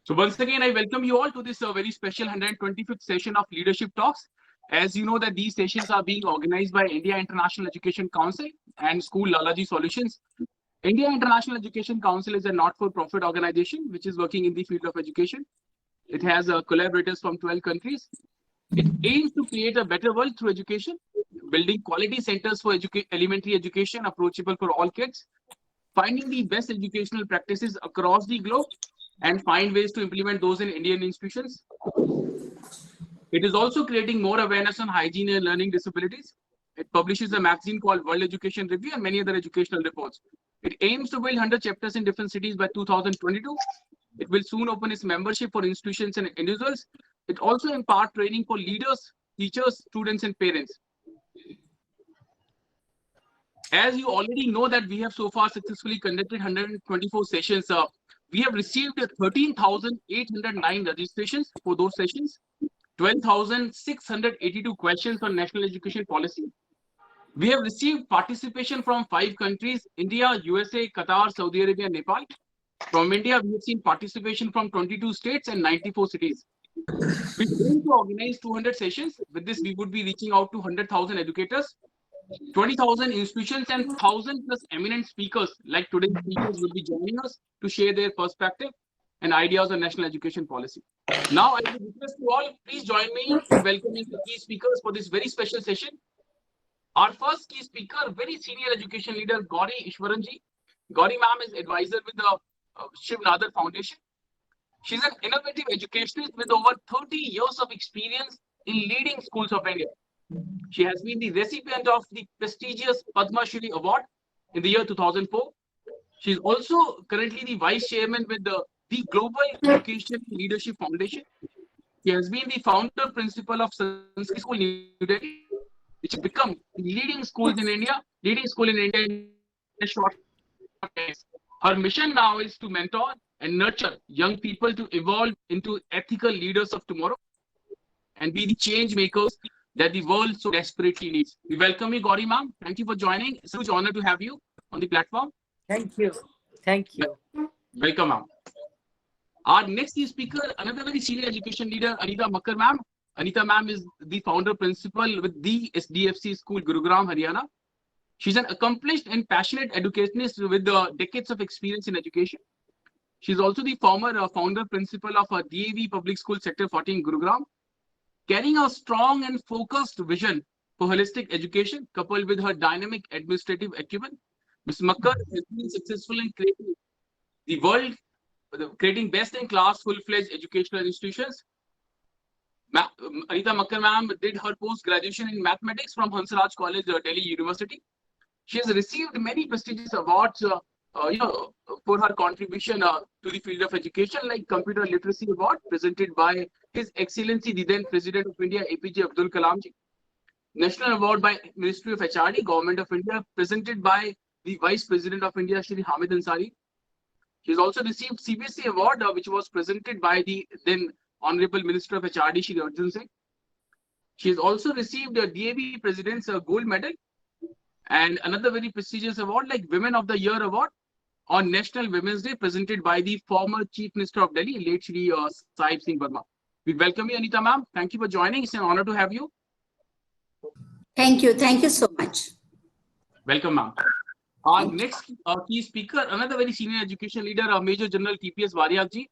So once again, I welcome you all to this very special 125th session of Leadership Talks. As you know that these sessions are being organized by India International Education Council and School Lalaji Solutions. India International Education Council is a not-for-profit organization which is working in the field of education. It has collaborators from 12 countries. It aims to create a better world through education, building quality centers for elementary education approachable for all kids, finding the best educational practices across the globe, and find ways to implement those in Indian institutions. It is also creating more awareness on hygiene and learning disabilities. It publishes a magazine called World Education Review and many other educational reports. It aims to build 100 chapters in different cities by 2022. It will soon open its membership for institutions and individuals. It also imparts training for leaders, teachers, students, and parents. As you already know that we have so far successfully conducted 124 sessions. We have received 13,809 registrations for those sessions, 12,682 questions on national education policy. We have received participation from 5 countries, India, USA, Qatar, Saudi Arabia, Nepal. From India, we have seen participation from 22 states and 94 cities. We aim to organize 200 sessions. With this, we would be reaching out to 100,000 educators, 20,000 institutions, and 1,000 plus eminent speakers like today's speakers will be joining us to share their perspective and ideas on national education policy. Now, I would request you all, please join me in welcoming the key speakers for this very special session. Our first key speaker, very senior education leader, Gauri Ishwaranji. Gauri ma'am is advisor with the Shiv Nadar Foundation. She's an innovative educationist with over 30 years of experience in leading schools of India. She has been the recipient of the prestigious Padma Shri Award in the year 2004. She is also currently the vice chairman with the Global Education Leadership Foundation. She has been the founder principal of Sanskrit School New Delhi, which has become the leading school in India in a short time. Her mission now is to mentor and nurture young people to evolve into ethical leaders of tomorrow and be the change makers that the world so desperately needs. We welcome you, Gauri ma'am. Thank you for joining. It's a huge honor to have you on the platform. Thank you. Thank you. Welcome, ma'am. Our next speaker, another very senior education leader, Anita Makkar ma'am. Anita ma'am is the founder principal with the SDFC School, Gurugram, Haryana. She's an accomplished and passionate educationist with decades of experience in education. She's also the former founder principal of DAV Public School Sector 14, Gurugram. Carrying a strong and focused vision for holistic education, coupled with her dynamic administrative acumen, Ms. Makkar has been successful in creating best-in-class, full-fledged educational institutions. Anita Makkar ma'am did her post-graduation in mathematics from Hansraj College, Delhi University. She has received many prestigious awards for her contribution to the field of education, like Computer Literacy Award presented by His Excellency the then President of India, APJ Abdul Kalam ji. National Award by Ministry of HRD, Government of India, presented by the Vice President of India, Shri Hamid Ansari. She has also received CBSE Award, which was presented by the then Honorable Minister of HRD, Shri Arjun Singh. She has also received a DAV President's Gold Medal and another very prestigious award like Women of the Year Award on National Women's Day, presented by the former Chief Minister of Delhi, late Shri Sahib Singh Verma. We welcome you, Anita ma'am. Thank you for joining. It's an honor to have you. Thank you. Thank you so much. Welcome, ma'am. Our next key speaker, another very senior education leader, Major General TPS Variak ji.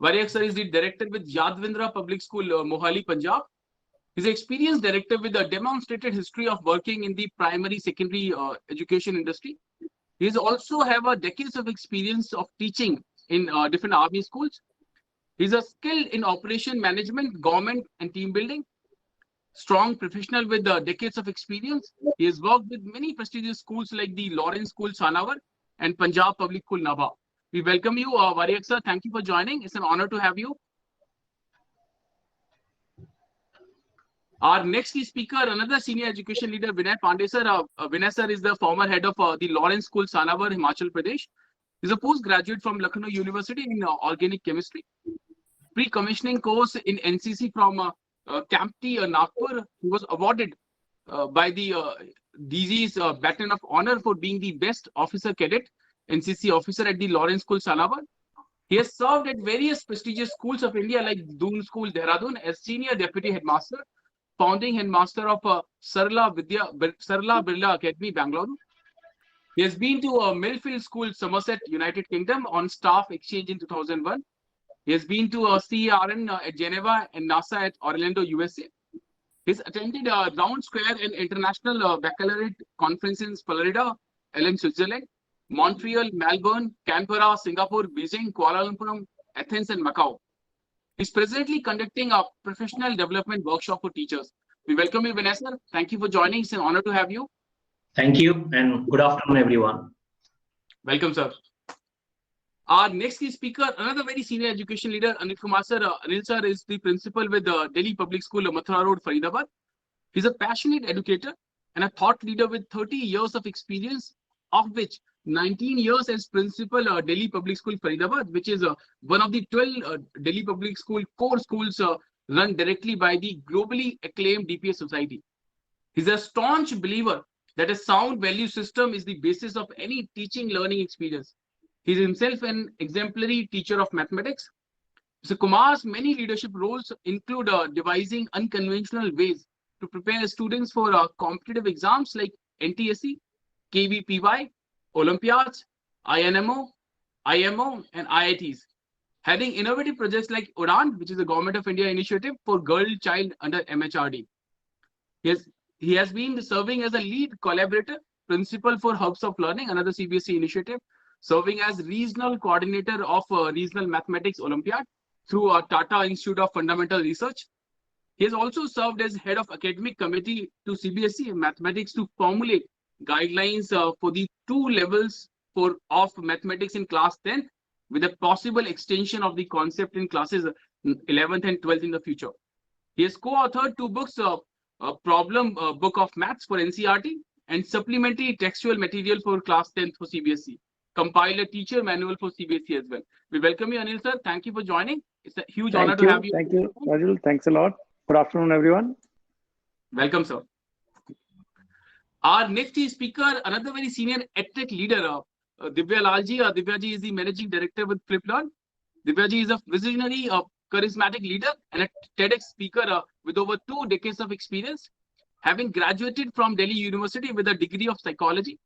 Variak sir is the director with Yadvindra Public School, Mohali, Punjab. He's an experienced director with a demonstrated history of working in the primary, secondary education industry. He also have a decades of experience of teaching in different army schools. He's a skilled in operation management, government, and team building. Strong professional with decades of experience. He has worked with many prestigious schools like the Lawrence School, Sanavar, and Punjab Public School, Nabha. We welcome you, Variak sir. Thank you for joining. It's an honor to have you. Our next speaker, another senior education leader, Vinay Pandey sir. Vinay sir is the former head of the Lawrence School, Sanavar, Himachal Pradesh. He's a postgraduate from Lucknow University in organic chemistry. Pre-commissioning course in NCC from Campti, Nagpur. He was awarded by the DG's Baton of Honor for being the best officer cadet, NCC officer at the Lawrence School, Sanavar. He has served at various prestigious schools of India like Doon School, Dehradun, as Senior Deputy Headmaster, founding headmaster of Sarla Birla Academy, Bangalore. He has been to Millfield School, Somerset, United Kingdom, on staff exchange in 2001. He has been to CERN at Geneva and NASA at Orlando, USA. He's attended Round Square and International Baccalaureate Conference in Florida, Switzerland, Montreal, Melbourne, Canberra, Singapore, Beijing, Kuala Lumpur, Athens, and Macau. He's presently conducting a professional development workshop for teachers. We welcome you, Vanessa. Thank you for joining. It's an honor to have you. Thank you and good afternoon, everyone. Welcome, sir. Our next key speaker, another very senior education leader, Anil Kumar sir. Anil sir is the principal with Delhi Public School, Mathura Road, Faridabad. He's a passionate educator and a thought leader with 30 years of experience, of which 19 years as principal Delhi Public School, Faridabad, which is one of the 12 Delhi Public School core schools run directly by the globally acclaimed DPS Society. He's a staunch believer that a sound value system is the basis of any teaching learning experience. He is himself an exemplary teacher of mathematics. Mr. Kumar's many leadership roles include devising unconventional ways to prepare students for competitive exams like NTSE, KVPY, Olympiads, INMO, IMO, and IITs. Having innovative projects like UDAN, which is a Government of India initiative for girl child under MHRD. He has been serving as a lead collaborator, principal for Hubs of Learning, another CBSE initiative, serving as regional coordinator of Regional Mathematics Olympiad through Tata Institute of Fundamental Research. He has also served as head of academic committee to CBSE Mathematics to formulate guidelines for the 2 levels of mathematics in class 10th, with a possible extension of the concept in classes 11th and 12th in the future. He has co-authored 2 books, a problem book of maths for NCERT and supplementary textual material for class 10th for CBSE. Compile a teacher manual for CBSE as well. We welcome you, Anil sir. Thank you for joining. It's a huge honor to have you. Thank you, Rajul. Thanks a lot. Good afternoon, everyone. Welcome, sir. Our next speaker, another very senior EdTech leader, Divya Lalji. Divya ji is the managing director with FlipLearn. Divya ji is a visionary, charismatic leader and a TEDx speaker with over 2 decades of experience, having graduated from Delhi University with a degree of psychology.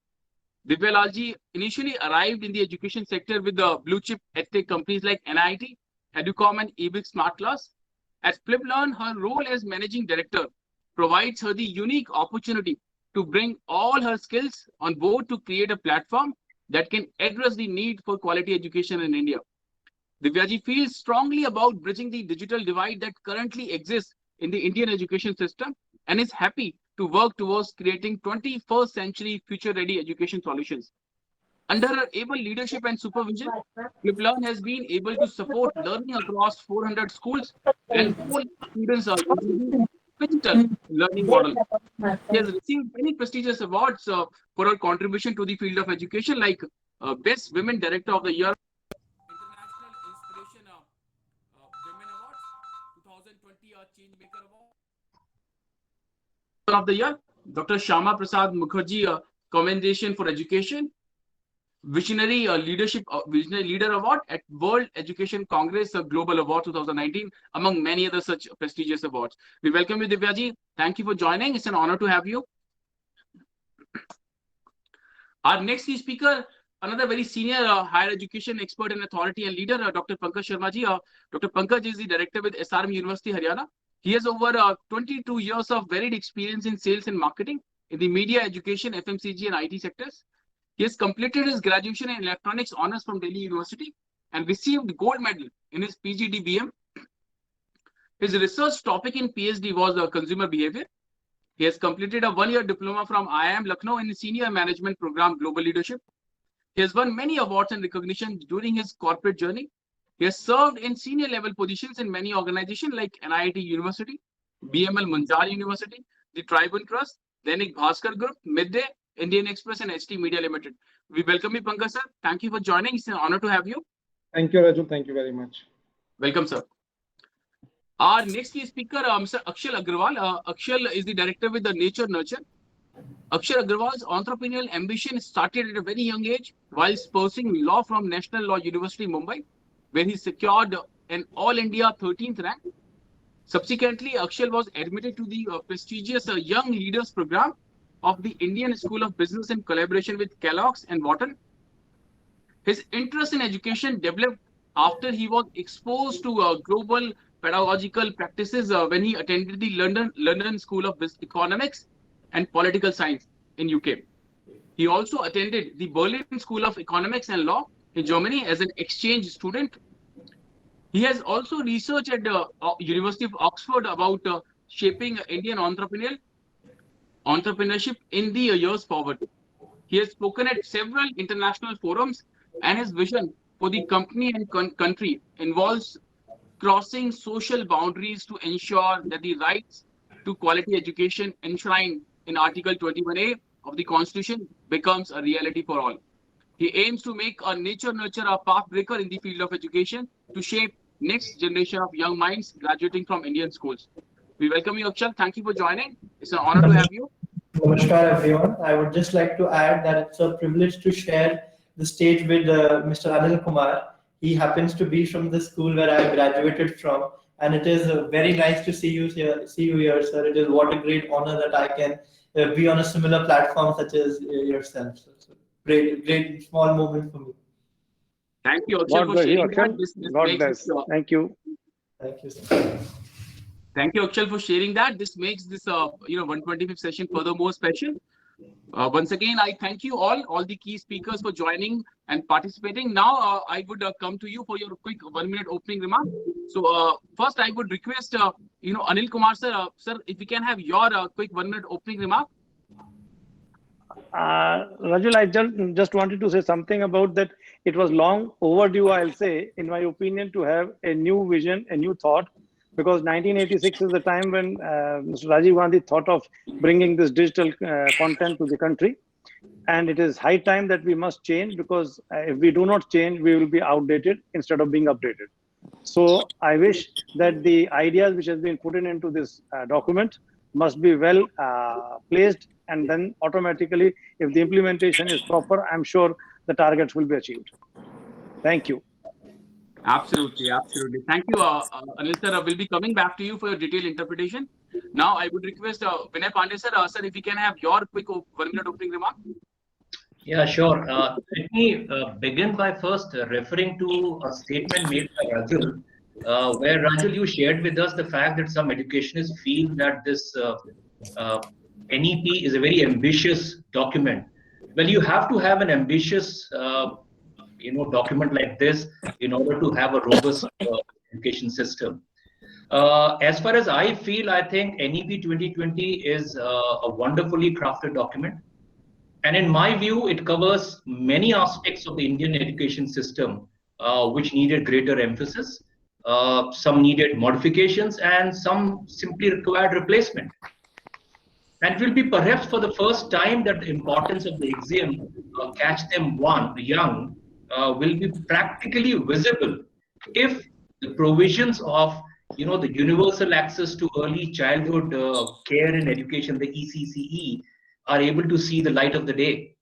Divya Lalji initially arrived in the education sector with the blue chip EdTech companies like NIT, Educom, and EBIC Smart Class. At FlipLearn, her role as managing director provides her the unique opportunity to bring all her skills on board to create a platform that can address the need for quality education in India. Divyaji feels strongly about bridging the digital divide that currently exists in the Indian education system and is happy to work towards creating 21st century future-ready education solutions. Under her able leadership and supervision, FlipLearn has been able to support learning across 400 schools and 4 students are using digital learning model. She has received many prestigious awards for her contribution to the field of education, like Best Women Director of the Year, International Inspiration Women Awards, 2020 Changemaker Award of the Year, Dr. Shama Prasad Mukherjee Commendation for Education, Visionary Leader Award at World Education Congress Global Award 2019, among many other such prestigious awards. We welcome you, Divyaji. Thank you for joining. It's an honor to have you. Our next speaker, another very senior higher education expert and authority and leader, Dr. Pankaj Sharma ji. Dr. Pankaj is the director with SRM University, Haryana. He has over 22 years of varied experience in sales and marketing in the media, education, FMCG, and IT sectors. He has completed his graduation in electronics honors from Delhi University and received gold medal in his PGDBM. His research topic in PhD was consumer behavior. He has completed a 1-year diploma from IIM Lucknow in the Senior Management Program Global Leadership. He has won many awards and recognition during his corporate journey. He has served in senior level positions in many organizations like NIT University, BML Munjar University, the Tribune Trust, Dainik Bhaskar Group, Midday, Indian Express, and HT Media Limited. We welcome you, Pankaj sir. Thank you for joining. It's an honor to have you. Thank you, Raju. Thank you very much. Welcome, sir. Our next speaker, Mr. Akshal Agrawal. Akshal is the director with the Nature Nurture. Akshal Agrawal's entrepreneurial ambition started at a very young age while pursuing law from National Law University, Mumbai. where he secured an All India 13th rank. Subsequently, Akshal was admitted to the prestigious Young Leaders Program of the Indian School of Business in collaboration with Kellogg's and Wharton. His interest in education developed after he was exposed to global pedagogical practices when he attended the London School of Economics and Political Science in UK. He also attended the Berlin School of Economics and Law in Germany as an exchange student. He has also researched at the University of Oxford about shaping Indian entrepreneurship in the years forward. He has spoken at several international forums, and his vision for the company and country involves crossing social boundaries to ensure that the rights to quality education enshrined in Article 21A of the Constitution becomes a reality for all. He aims to make a nature-nurture a pathbreaker in the field of education to shape next generation of young minds graduating from Indian schools. We welcome you, Akshal. Thank you for joining. It's an honor to have you. Namaskar, everyone. I would just like to add that it's a privilege to share the stage with Mr. Anil Kumar. He happens to be from the school where I graduated from, and it is very nice to see you here, sir. It is what a great honor that I can be on a similar platform such as yourself. So great small moment for me. Thank you, Akshal, God for bless you, sharing Akshal. that. This God makes bless. this, Thank you. Thank you, sir. Thank you, Akshal, for sharing that. This makes this 125th session furthermore special. Once again, I thank you all the key speakers for joining and participating. Now, I would come to you for your quick 1 minute opening remark. So, first, I would request Anil Kumar sir, sir, if we can have your quick 1 minute opening remark. Rajul, I just wanted to say something about that. It was long overdue, I'll say, in my opinion, to have a new vision, a new thought, because 1986 is the time when Mr. Rajiv Gandhi thought of bringing this digital content to the country. And it is high time that we must change, because if we do not change, we will be outdated instead of being updated. So I wish that the ideas which has been put into this document must be well placed, and then automatically, if the implementation is proper, I'm sure the targets will be achieved. Thank you. Absolutely, absolutely. Thank you, Anil sir. We'll be coming back to you for your detailed interpretation. Now, I would request Vinay Pandey sir, sir, if we can have your quick 1 minute opening remark. Yeah, sure. Let me begin by first referring to a statement made by Rajul, where Rajul, you shared with us the fact that some educationists feel that this NEP is a very ambitious document. Well, you have to have an ambitious document like this in order to have a robust education system. As far as I feel, I think NEP 2020 is a wonderfully crafted document. And in my view, it covers many aspects of the Indian education system which needed greater emphasis. Some needed modifications and some simply required replacement. And it will be perhaps for the first time that the importance of the axiom, catch them young, will be practically visible if the provisions of the universal access to early childhood care and education, the ECCE, are able to see the light of the day.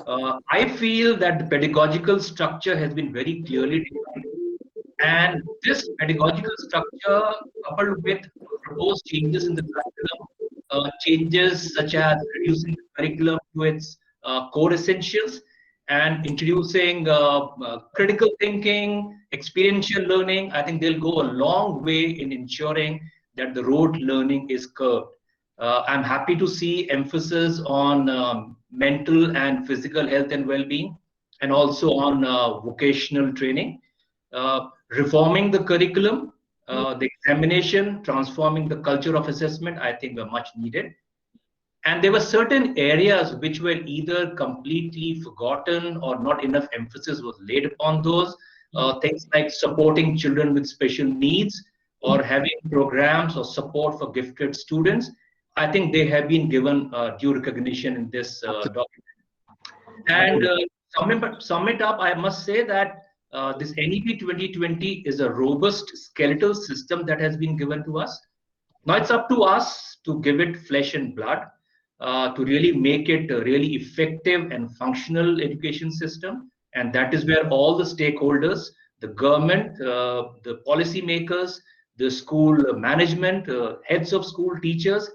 I feel that the pedagogical structure has been very clearly defined, and this pedagogical structure, coupled with proposed changes in the curriculum, changes such as reducing the curriculum to its core essentials and introducing critical thinking, experiential learning, I think they'll go a long way in ensuring that the rote learning is curbed. I'm happy to see emphasis on mental and physical health and well-being, and also on vocational training, reforming the curriculum, the examination, transforming the culture of assessment, I think were much needed. And there were certain areas which were either completely forgotten or not enough emphasis was laid upon those. Things like supporting children with special needs or having programs or support for gifted students. I think they have been given due recognition in this document. And sum it up, I must say that this NEP 2020 is a robust skeletal system that has been given to us. Now it's up to us to give it flesh and blood, to really make it a really effective and functional education system. And that is where all the stakeholders the government, the policy makers, the school management, heads of school, teachers,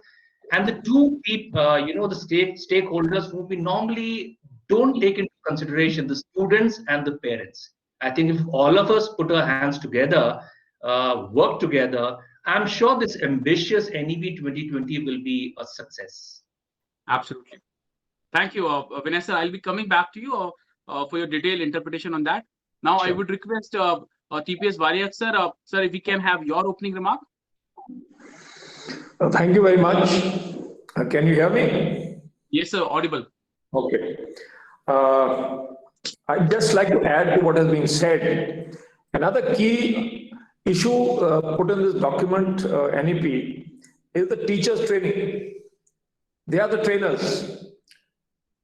and the two people, the stakeholders who we normally don't take into consideration, the students and the parents. I think if all of us put our hands together, work together, I'm sure this ambitious NEP 2020 will be a success. Absolutely. Thank you, Vanessa. I'll be coming back to you for your detailed interpretation on that. Now, I Sure. would request TPS Variak sir, sir, if we can have your opening remark. Thank you very much. Can you hear me? Yes, sir, audible. Okay. I'd just like to add to what has been said. Another key issue put in this document, NEP, is the teachers' training. They are the trainers.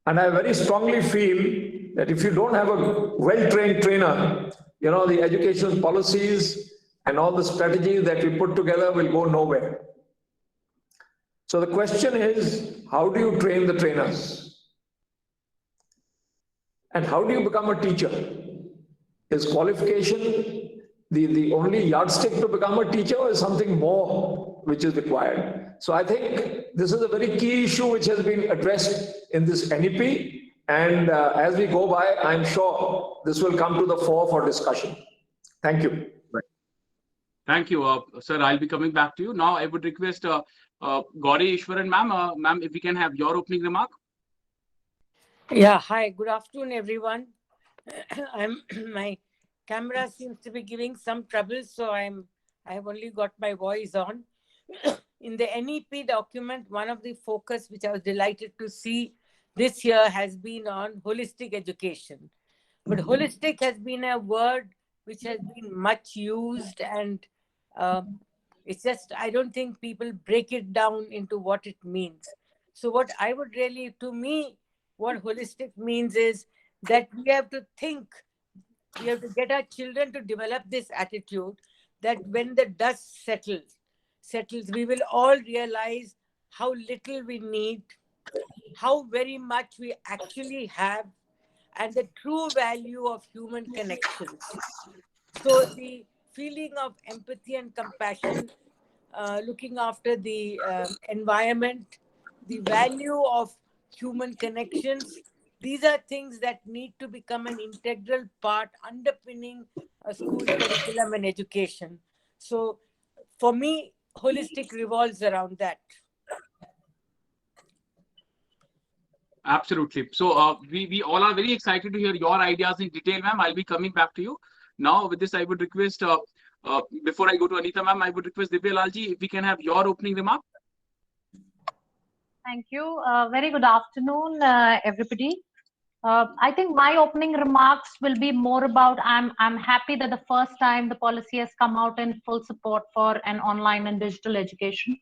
And I very strongly feel that if you don't have a well-trained trainer, the educational policies and all the strategies that we put together will go nowhere. So the question is, how do you train the trainers? And how do you become a teacher? Is qualification the only yardstick to become a teacher, or is something more which is required? So I think this is a very key issue which has been addressed in this NEP. And as we go by, I'm sure this will come to the fore for discussion. Thank you. Thank you, sir. I'll be coming back to you. Now, I would request Gauri Ishwaran ma'am, ma'am, if we can have your opening remark. Yeah, hi, good afternoon, everyone. My camera seems to be giving some trouble, so I have only got my voice on. In the NEP document, one of the focus which I was delighted to see this year has been on holistic education. But holistic has been a word which has been much used, and it's just, I don't think people break it down into what it means. So what I would really, to me, what holistic means is that we have to think, we have to get our children to develop this attitude that when the dust settles, we will all realize how little we need, how very much we actually have, and the true value of human connections. So the feeling of empathy and compassion, looking after the environment, the value of human connections, these are things that need to become an integral part underpinning a school curriculum and education. So for me, holistic revolves around that. Absolutely. So we all are very excited to hear your ideas in detail, ma'am. I'll be coming back to you. Now, with this, I would request, before I go to Anita, ma'am, I would request Divya Lalji, if we can have your opening remark. Thank you. Very good afternoon, everybody. I think my opening remarks will be more about I'm happy that the first time the policy has come out in full support for an online and digital education,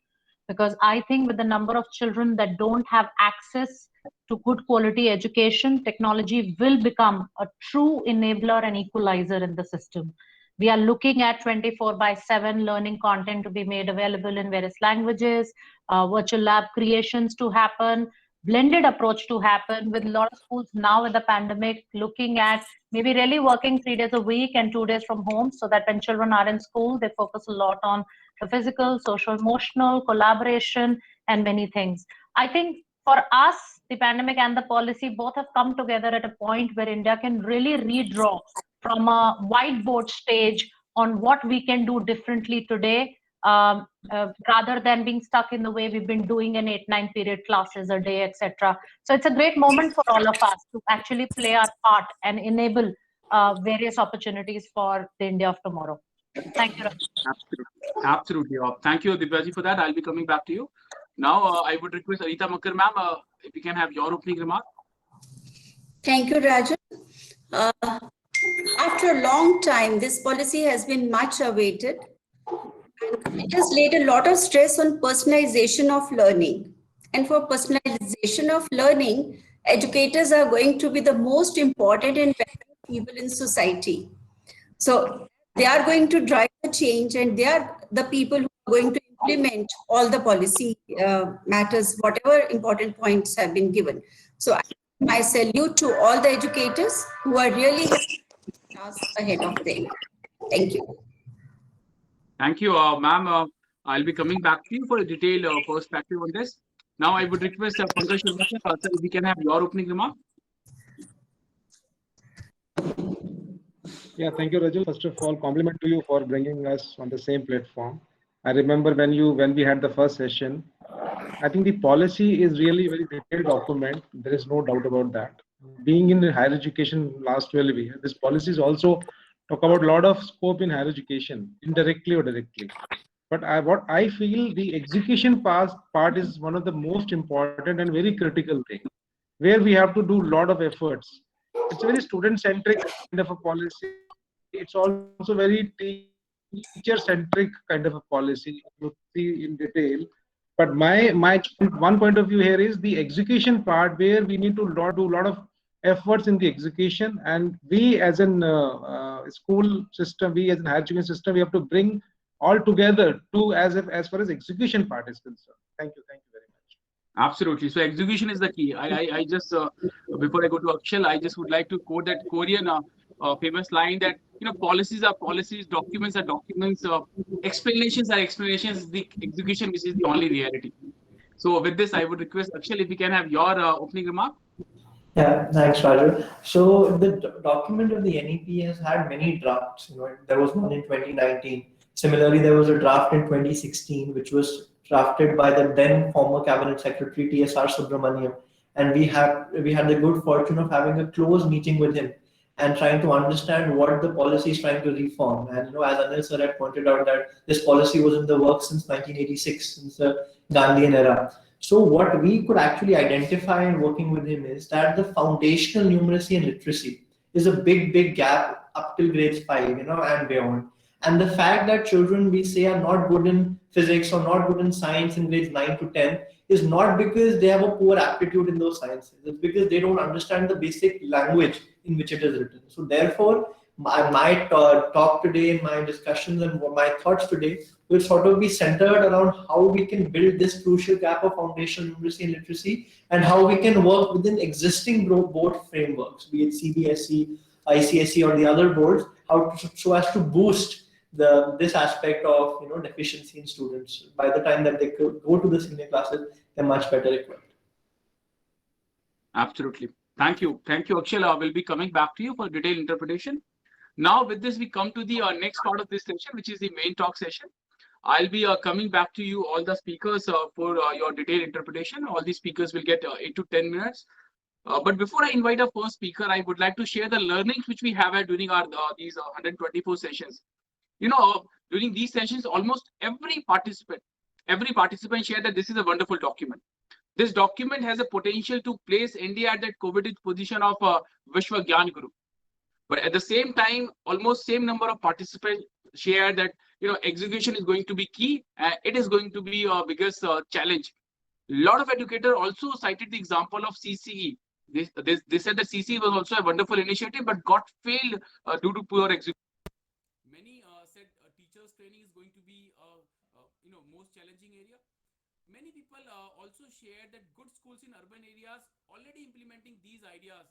because I think with the number of children that don't have access to good quality education, technology will become a true enabler and equalizer in the system. We are looking at 24/7 learning content to be made available in various languages, virtual lab creations to happen, blended approach to happen, with a lot of schools now with the pandemic looking at maybe really working 3 days a week and 2 days from home, so that when children are in school, they focus a lot on the physical, social, emotional, collaboration, and many things. I think for us, the pandemic and the policy both have come together at a point where India can really redraw from a whiteboard stage on what we can do differently today, rather than being stuck in the way we've been doing in 8-9 period classes a day, etc. So it's a great moment for all of us to actually play our part and enable various opportunities for the India of tomorrow. Thank you. Absolutely. Thank you, Divyaji, for that. I'll be coming back to you. Now, I would request Anita Makkar, ma'am, if we can have your opening remark. Thank you, Rajan. After a long time, this policy has been much awaited. It has laid a lot of stress on personalization of learning. And for personalization of learning, educators are going to be the most important and valuable people in society. So they are going to drive the change, and they are the people who are going to implement all the policy matters, whatever important points have been given. So I salute to all the educators who are really ahead of them. Thank you. Thank you, ma'am. I'll be coming back to you for a detailed perspective on this. Now, I would request Pankaj Sharma, sir, if we can have your opening remark. Yeah, thank you, Rajul. First of all, compliment to you for bringing us on the same platform. I remember when we had the first session, I think the policy is really a very detailed document. There is no doubt about that. Being in higher education last 12 years, this policy is also talk about a lot of scope in higher education, indirectly or directly. But what I feel the execution part is one of the most important and very critical thing, where we have to do a lot of efforts. It's a very student-centric kind of a policy. It's also very teacher-centric kind of a policy. You see in detail. But my one point of view here is the execution part, where we need to do a lot of efforts in the execution, and we as an school system, we as an higher education system, we have to bring all together to as far as execution part is concerned. Thank you very much. Absolutely. So execution is the key. I just before I go to Akshal, I just would like to quote that Korean famous line that policies are policies, documents are documents, explanations are explanations. The execution, which is the only reality. So with this, I would request Akshal if we can have your opening remark. Yeah, thanks, Raju. So the document of the NEP has had many drafts. There was one in 2019. Similarly, there was a draft in 2016, which was drafted by the then former Cabinet Secretary T.S.R. Subramaniam, and we had the good fortune of having a close meeting with him and trying to understand what the policy is trying to reform. And as Anil sir had pointed out, that this policy was in the works since 1986, since the Gandhian era. So what we could actually identify in working with him is that the foundational numeracy and literacy is a big gap up till grades 5, and beyond. And the fact that children, we say, are not good in physics or not good in science in grades 9 to 10 is not because they have a poor aptitude in those sciences. It's because they don't understand the basic language in which it is written. So therefore, my talk today, my discussions and my thoughts today will sort of be centered around how we can build this crucial gap of foundational numeracy and literacy, and how we can work within existing board frameworks, be it CBSE, ICSE, or the other boards, so as to boost this aspect of deficiency in students. By the time that they go to the senior classes, they're much better equipped. Absolutely. Thank you, Akshal. We'll be coming back to you for detailed interpretation. Now, with this, we come to the next part of this session, which is the main talk session. I'll be coming back to you, all the speakers, for your detailed interpretation. All the speakers will get 8 to 10 minutes. But before I invite our first speaker, I would like to share the learnings which we have had during our these 124 sessions. During these sessions, almost every participant shared that this is a wonderful document. This document has a potential to place India at that coveted position of Vishwa Gyan Guru. But at the same time, almost same number of participants share that execution is going to be key. It is going to be our biggest challenge. A lot of educators also cited the example of CCE. They said that CCE was also a wonderful initiative, but got failed due to poor execution. Many said teachers training is going to be most challenging area. Many people also shared that good schools in urban areas already implementing these ideas.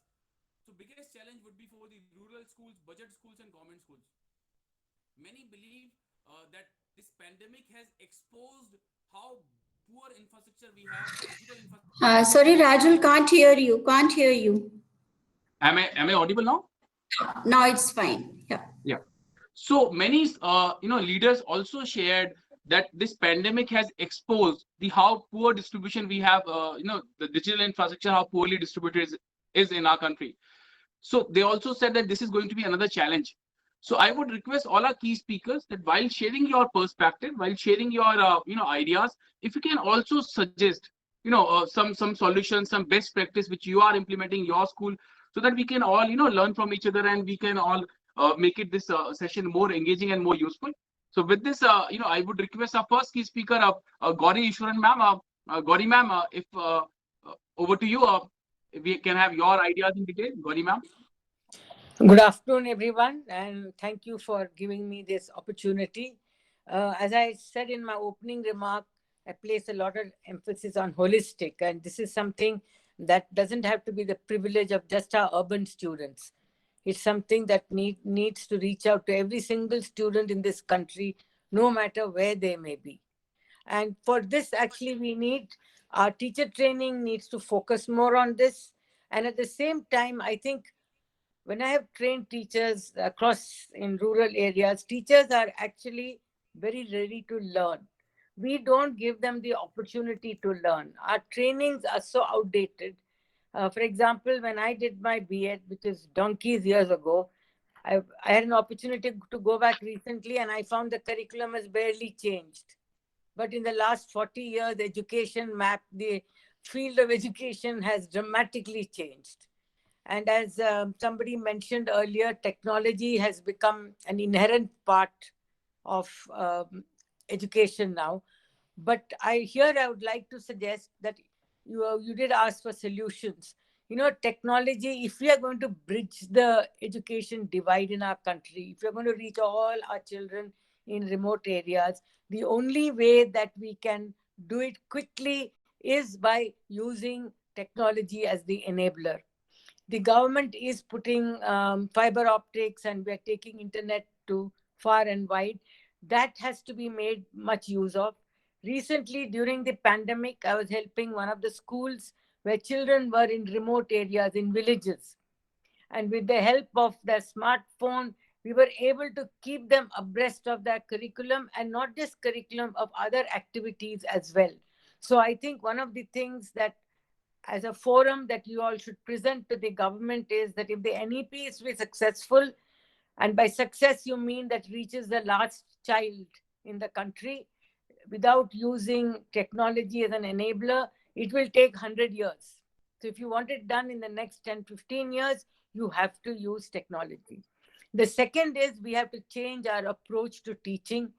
So biggest challenge would be for the rural schools, budget schools, and government schools. Many believe that this pandemic has exposed how poor infrastructure we have. Digital infrastructure. Sorry, Rajul, can't hear you. Am I audible now? No, it's fine. Yeah. So many leaders also shared that this pandemic has exposed how poor distribution we have. The digital infrastructure, how poorly distributed is in our country. So they also said that this is going to be another challenge. So I would request all our key speakers that while sharing your perspective, while sharing your ideas, if you can also suggest some solutions, some best practice which you are implementing in your school, so that we can all learn from each other, and we can all make it this session more engaging and more useful. So with this, I would request our first key speaker, Gauri Ishwaran ma'am. Gauri ma'am, if over to you. If we can have your ideas in detail, Gauri ma'am. Good afternoon, everyone, and thank you for giving me this opportunity. As I said in my opening remark, I place a lot of emphasis on holistic, and this is something that doesn't have to be the privilege of just our urban students. It's something that needs to reach out to every single student in this country, no matter where they may be. And for this, actually, we need our teacher training needs to focus more on this. And at the same time, I think when I have trained teachers across in rural areas, teachers are actually very ready to learn. We don't give them the opportunity to learn. Our trainings are so outdated. For example, when I did my B.Ed, which is donkeys years ago, I had an opportunity to go back recently and I found the curriculum has barely changed. But in the last 40 years, the field of education has dramatically changed. And as somebody mentioned earlier, technology has become an inherent part of education now. But I would like to suggest that you did ask for solutions. Technology, if we are going to bridge the education divide in our country, if we're going to reach all our children in remote areas, the only way that we can do it quickly is by using technology as the enabler. The government is putting fiber optics and we're taking internet to far and wide. That has to be made much use of. Recently, during the pandemic, I was helping one of the schools where children were in remote areas, in villages. And with the help of the smartphone, we were able to keep them abreast of their curriculum, and not just curriculum, of other activities as well. So I think one of the things that as a forum that you all should present to the government is that if the NEP is to be successful, and by success you mean that reaches the last child in the country, without using technology as an enabler, it will take 100 years. So if you want it done in the next 10, 15 years, you have to use technology. The second is we have to change our approach to teaching.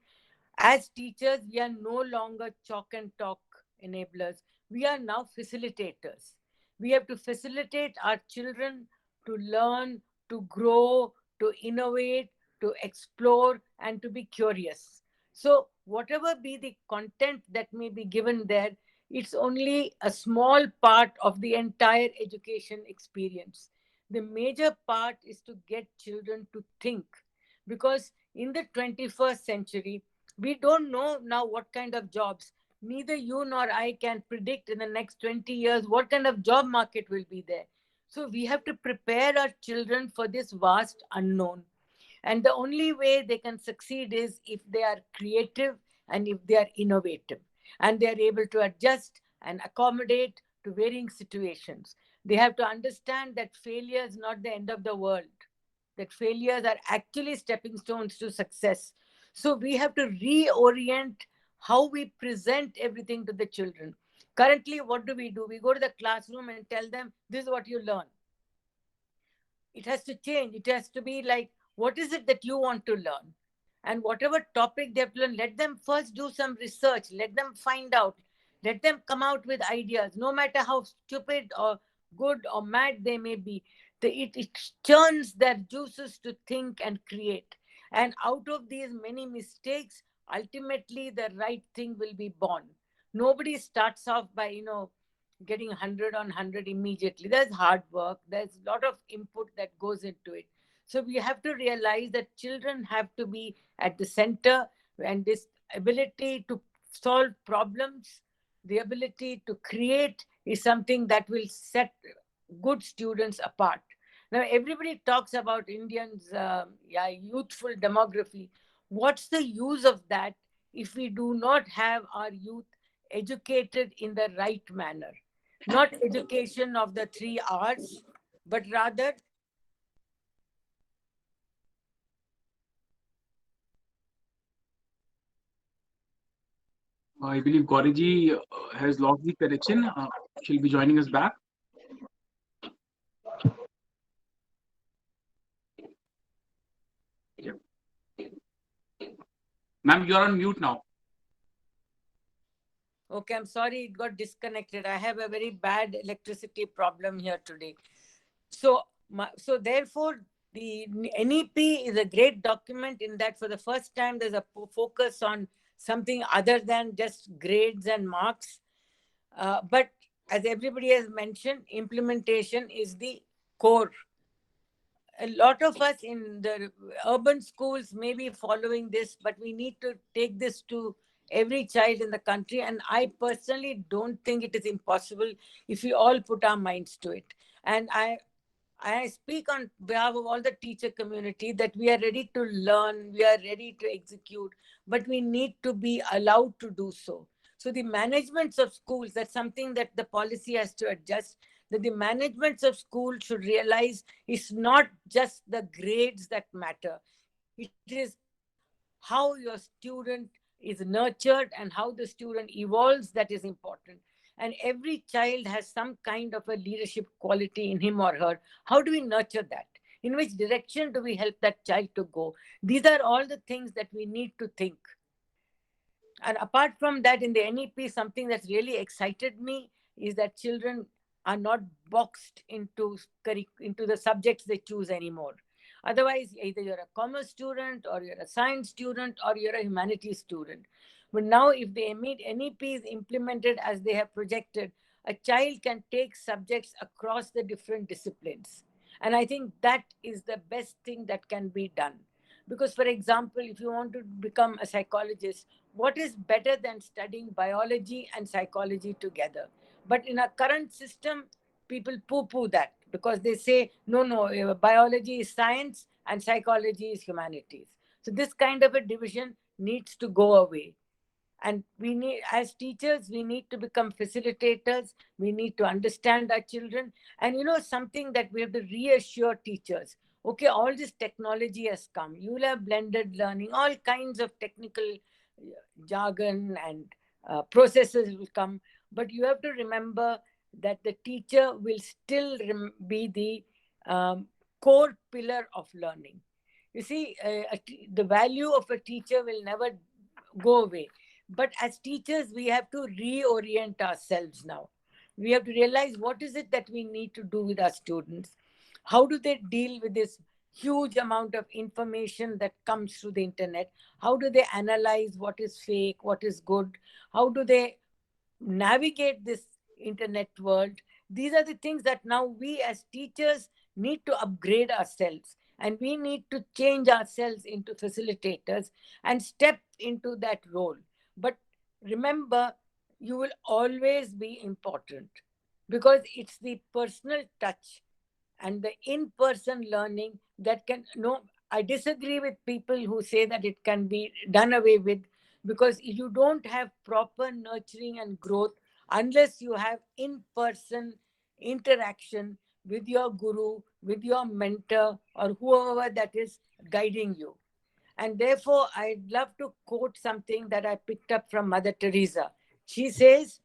As teachers, we are no longer chalk and talk enablers. We are now facilitators. We have to facilitate our children to learn, to grow, to innovate, to explore, and to be curious. So whatever be the content that may be given there, it's only a small part of the entire education experience. The major part is to get children to think, because in the 21st century, we don't know now what kind of jobs. Neither you nor I can predict in the next 20 years what kind of job market will be there. So we have to prepare our children for this vast unknown. And the only way they can succeed is if they are creative and if they are innovative and they are able to adjust and accommodate to varying situations. They have to understand that failure is not the end of the world, that failures are actually stepping stones to success. So we have to reorient how we present everything to the children. Currently, what do? We go to the classroom and tell them, this is what you learn. It has to change. It has to be like, what is it that you want to learn? And whatever topic they have to learn, let them first do some research. Let them find out. Let them come out with ideas, no matter how stupid or good or mad they may be. It churns their juices to think and create. And out of these many mistakes, ultimately the right thing will be born. Nobody starts off by, getting 100 on 100 immediately. There's hard work. There's a lot of input that goes into it. So we have to realize that children have to be at the center, and this ability to solve problems, the ability to create is something that will set good students apart. Now, everybody talks about Indians' youthful demography. What's the use of that if we do not have our youth educated in the right manner? Not education of the 3 R's, but rather I believe Gauriji has lost the connection. She'll be joining us back. Yeah. Ma'am, you're on mute now. Okay, I'm sorry, it got disconnected. I have a very bad electricity problem here today. So therefore, the NEP is a great document in that for the first time, there's a focus on something other than just grades and marks. But as everybody has mentioned, implementation is the core. a lot of us in the urban schools may be following this, but we need to take this to every child in the country. And I personally don't think it is impossible if we all put our minds to it. And I speak on behalf of all the teacher community that we are ready to learn, we are ready to execute, but we need to be allowed to do so. So the managements of schools, that's something that the policy has to adjust, that the managements of schools should realize it's not just the grades that matter. It is how your student is nurtured and how the student evolves that is important. And every child has some kind of a leadership quality in him or her. How do we nurture that? In which direction do we help that child to go? These are all the things that we need to think. And apart from that, in the NEP, something that's really excited me is that children are not boxed into the subjects they choose anymore. Otherwise, either you're a commerce student or you're a science student or you're a humanities student. But now if the NEP is implemented as they have projected, a child can take subjects across the different disciplines. And I think that is the best thing that can be done. Because, for example, if you want to become a psychologist, what is better than studying biology and psychology together? But in our current system, people poo-poo that because they say, no, biology is science and psychology is humanities. So this kind of a division needs to go away. And we need, as teachers, we need to become facilitators. We need to understand our children. And something that we have to reassure teachers. Okay, all this technology has come. You will have blended learning, all kinds of technical jargon and processes will come. But you have to remember that the teacher will still be the core pillar of learning. You see, the value of a teacher will never go away. But as teachers, we have to reorient ourselves now. We have to realize what is it that we need to do with our students. How do they deal with this huge amount of information that comes through the internet? How do they analyze what is fake, what is good? How do they navigate this internet world? These are the things that now we as teachers need to upgrade ourselves. And we need to change ourselves into facilitators and step into that role. But remember, you will always be important because it's the personal touch and the in-person learning that can, I disagree with people who say that it can be done away with, because you don't have proper nurturing and growth unless you have in-person interaction with your guru, with your mentor, or whoever that is guiding you. And therefore, I'd love to quote something that I picked up from Mother Teresa. She says,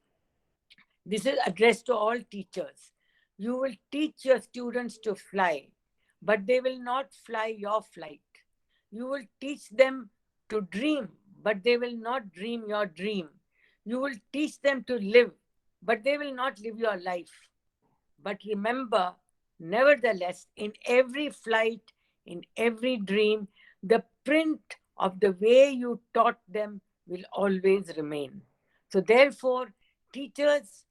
this is addressed to all teachers. You will teach your students to fly, but they will not fly your flight. You will teach them to dream, but they will not dream your dream. You will teach them to live, but they will not live your life. But remember, nevertheless, in every flight, in every dream, the print of the way you taught them will always remain. So therefore, teachers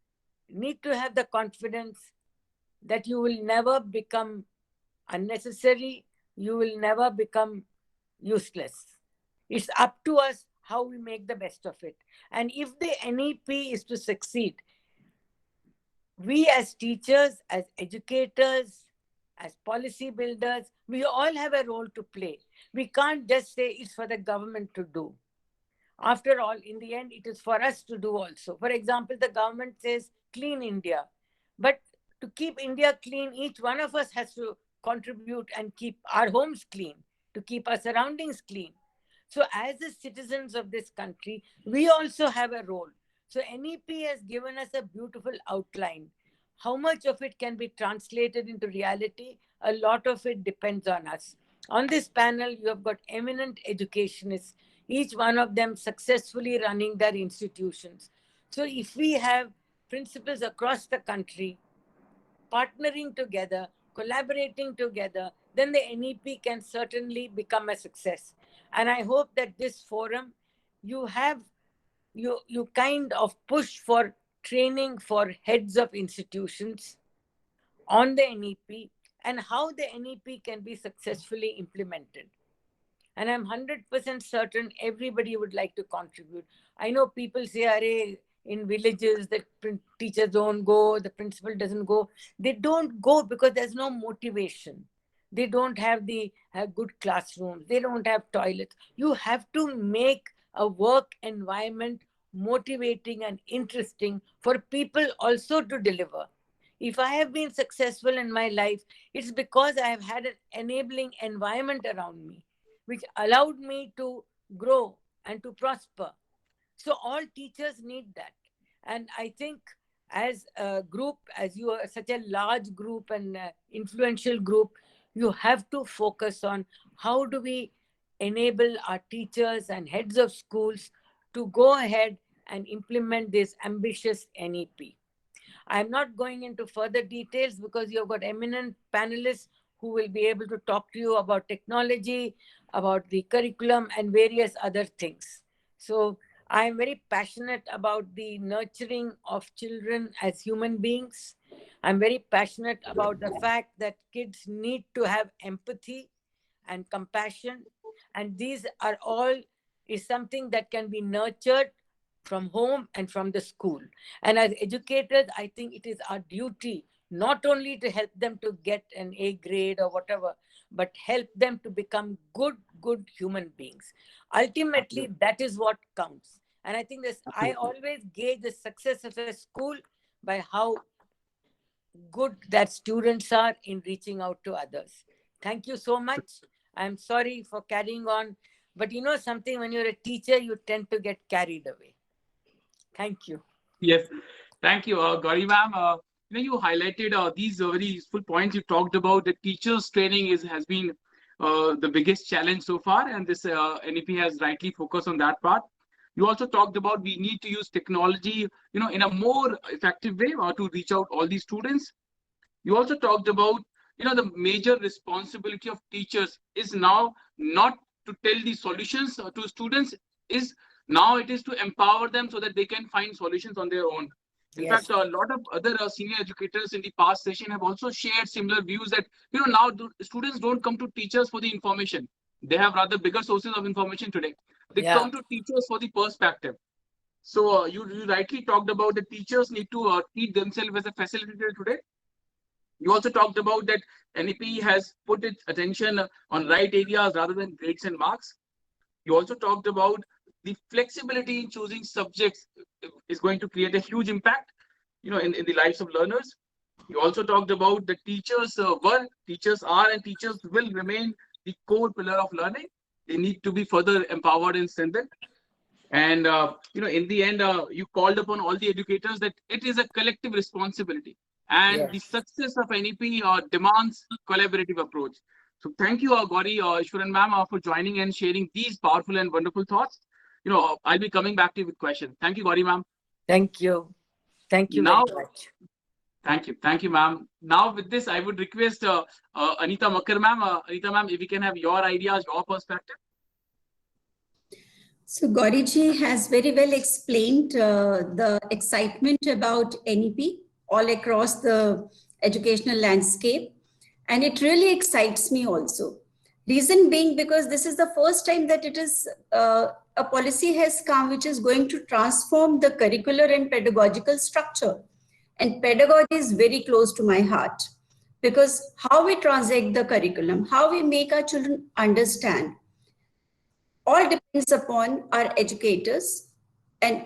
need to have the confidence that you will never become unnecessary, you will never become useless. It's up to us how we make the best of it. And if the NEP is to succeed, we as teachers, as educators, as policy builders, we all have a role to play. We can't just say it's for the government to do. After all, in the end, it is for us to do also. For example, the government says, clean India. But to keep India clean, each one of us has to contribute and keep our homes clean, to keep our surroundings clean. So as the citizens of this country, we also have a role. So NEP has given us a beautiful outline. How much of it can be translated into reality? A lot of it depends on us. On this panel, you have got eminent educationists, each one of them successfully running their institutions. So if we have principals across the country partnering together, collaborating together, then the NEP can certainly become a success. And I hope that this forum, you kind of push for training for heads of institutions on the NEP, and how the NEP can be successfully implemented. And I'm 100% certain everybody would like to contribute. I know people say, Arey, in villages, the teachers don't go, the principal doesn't go. They don't go because there's no motivation. They don't have good classrooms. They don't have toilets. You have to make a work environment motivating and interesting for people also to deliver. If I have been successful in my life, it's because I have had an enabling environment around me, which allowed me to grow and to prosper. So all teachers need that. And I think as a group, as you are such a large group and influential group, you have to focus on how do we enable our teachers and heads of schools to go ahead and implement this ambitious NEP. I'm not going into further details because you've got eminent panelists who will be able to talk to you about technology, about the curriculum, and various other things. So I'm very passionate about the nurturing of children as human beings. I'm very passionate about the fact that kids need to have empathy and compassion. And these are all is something that can be nurtured from home and from the school. And as educators, I think it is our duty not only to help them to get an A grade or whatever, but help them to become good human beings. Ultimately, that is what counts. And I think this, I always gauge the success of a school by how good that students are in reaching out to others. Thank you so much. I'm sorry for carrying on, but you know something, when you're a teacher, you tend to get carried away. Thank you. Yes, thank you, Gauri ma'am. You highlighted these very useful points. You talked about the teachers' training has been the biggest challenge so far, and this NEP has rightly focused on that part. You also talked about we need to use technology, in a more effective way to reach out all these students. You also talked about, the major responsibility of teachers is now not to tell the solutions to students, now it is to empower them so that they can find solutions on their own. In fact, a lot of other senior educators in the past session have also shared similar views that, now students don't come to teachers for the information. They have rather bigger sources of information today. They come to teachers for the perspective. So you rightly talked about the teachers need to treat themselves as a facilitator today. You also talked about that NEP has put its attention on right areas rather than grades and marks. You also talked about the flexibility in choosing subjects is going to create a huge impact, in the lives of learners. You also talked about the teachers teachers are and teachers will remain the core pillar of learning. They need to be further empowered and strengthened. And, in the end, you called upon all the educators that it is a collective responsibility. And the success of NEP demands collaborative approach. So thank you, Gauri, Ishwaran ma'am, for joining and sharing these powerful and wonderful thoughts. I'll be coming back to you with questions. Thank you, Gauri ma'am. Thank you. Thank you Now, very much. Thank you. Thank you, ma'am. Now with this, I would request Anita Makkar ma'am. Anita ma'am, if we can have your ideas, your perspective. So Gauriji has very well explained the excitement about NEP all across the educational landscape. And it really excites me also. Reason being because this is the first time that it is a policy has come which is going to transform the curricular and pedagogical structure. And pedagogy is very close to my heart because how we transact the curriculum, how we make our children understand, all depends upon our educators. And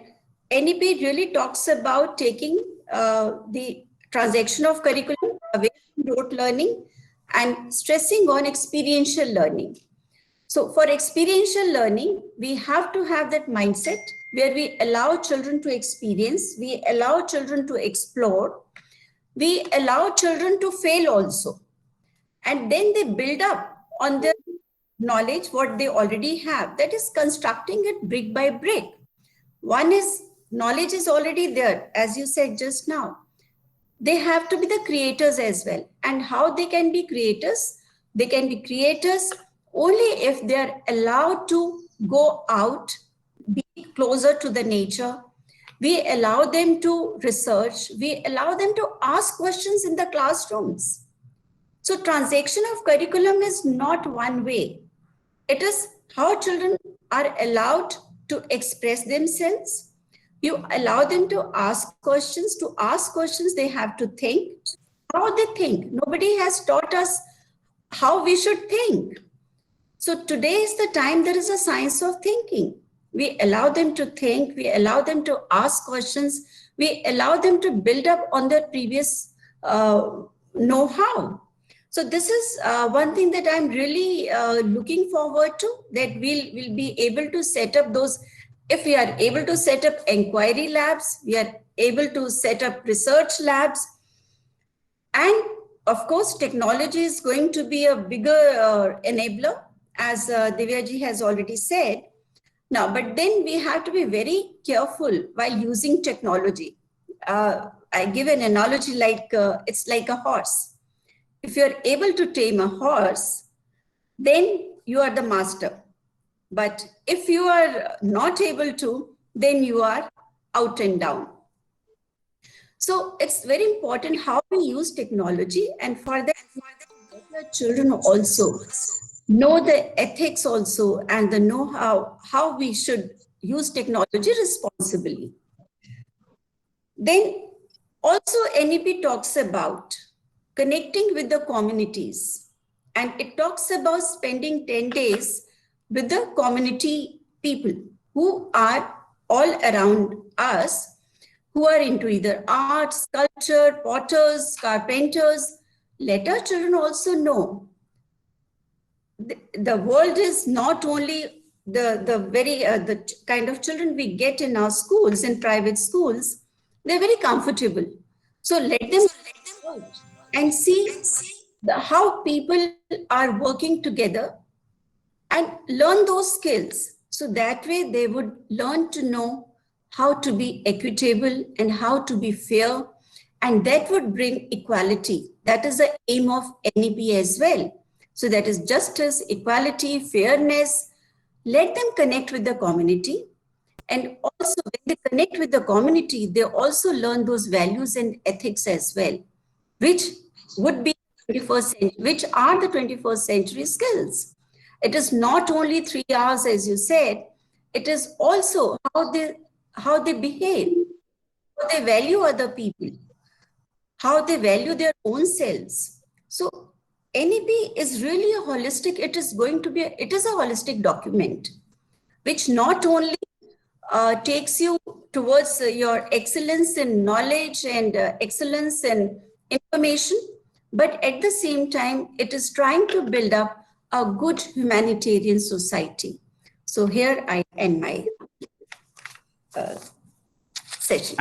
NEP really talks about taking the transaction of curriculum away from rote learning and stressing on experiential learning. So for experiential learning, we have to have that mindset where we allow children to experience, we allow children to explore, we allow children to fail also. And then they build up on their knowledge, what they already have. That is constructing it brick by brick. One is knowledge is already there, as you said just now. They have to be the creators as well. And how they can be creators? They can be creators only if they are allowed to go out, be closer to the nature. We allow them to research. We allow them to ask questions in the classrooms. So transaction of curriculum is not one way. It is how children are allowed to express themselves. You allow them to ask questions. To ask questions, they have to think. How they think. Nobody has taught us how we should think. So today is the time there is a science of thinking. We allow them to think, we allow them to ask questions, we allow them to build up on their previous know-how. So this is one thing that I'm really looking forward to, that we'll be able to set up those. If we are able to set up inquiry labs, we are able to set up research labs. And of course, technology is going to be a bigger enabler, as Divyaji has already said. Now, but then we have to be very careful while using technology. I give an analogy like it's like a horse. If you're able to tame a horse, then you are the master. But if you are not able to, then you are out and down. So it's very important how we use technology, and for that, children also know the ethics also and the know-how, how we should use technology responsibly. Then also NEP talks about connecting with the communities, and it talks about spending 10 days with the community people who are all around us, who are into either art, sculpture, potters, carpenters. Let our children also know the world is not only the kind of children we get in our schools, in private schools. They're very comfortable. So let them and see how people are working together and learn those skills. So that way they would learn to know how to be equitable and how to be fair. And that would bring equality. That is the aim of NEP as well. So that is justice, equality, fairness. Let them connect with the community. And also when they connect with the community, they also learn those values and ethics as well, which would be 21st century, which are the 21st century skills. It is not only 3 hours, as you said, it is also how they behave, how they value other people, how they value their own selves. So NEP is really a holistic, it is a holistic document, which not only takes you towards your excellence in knowledge and excellence in information, but at the same time, it is trying to build up a good humanitarian society. So here I end my session.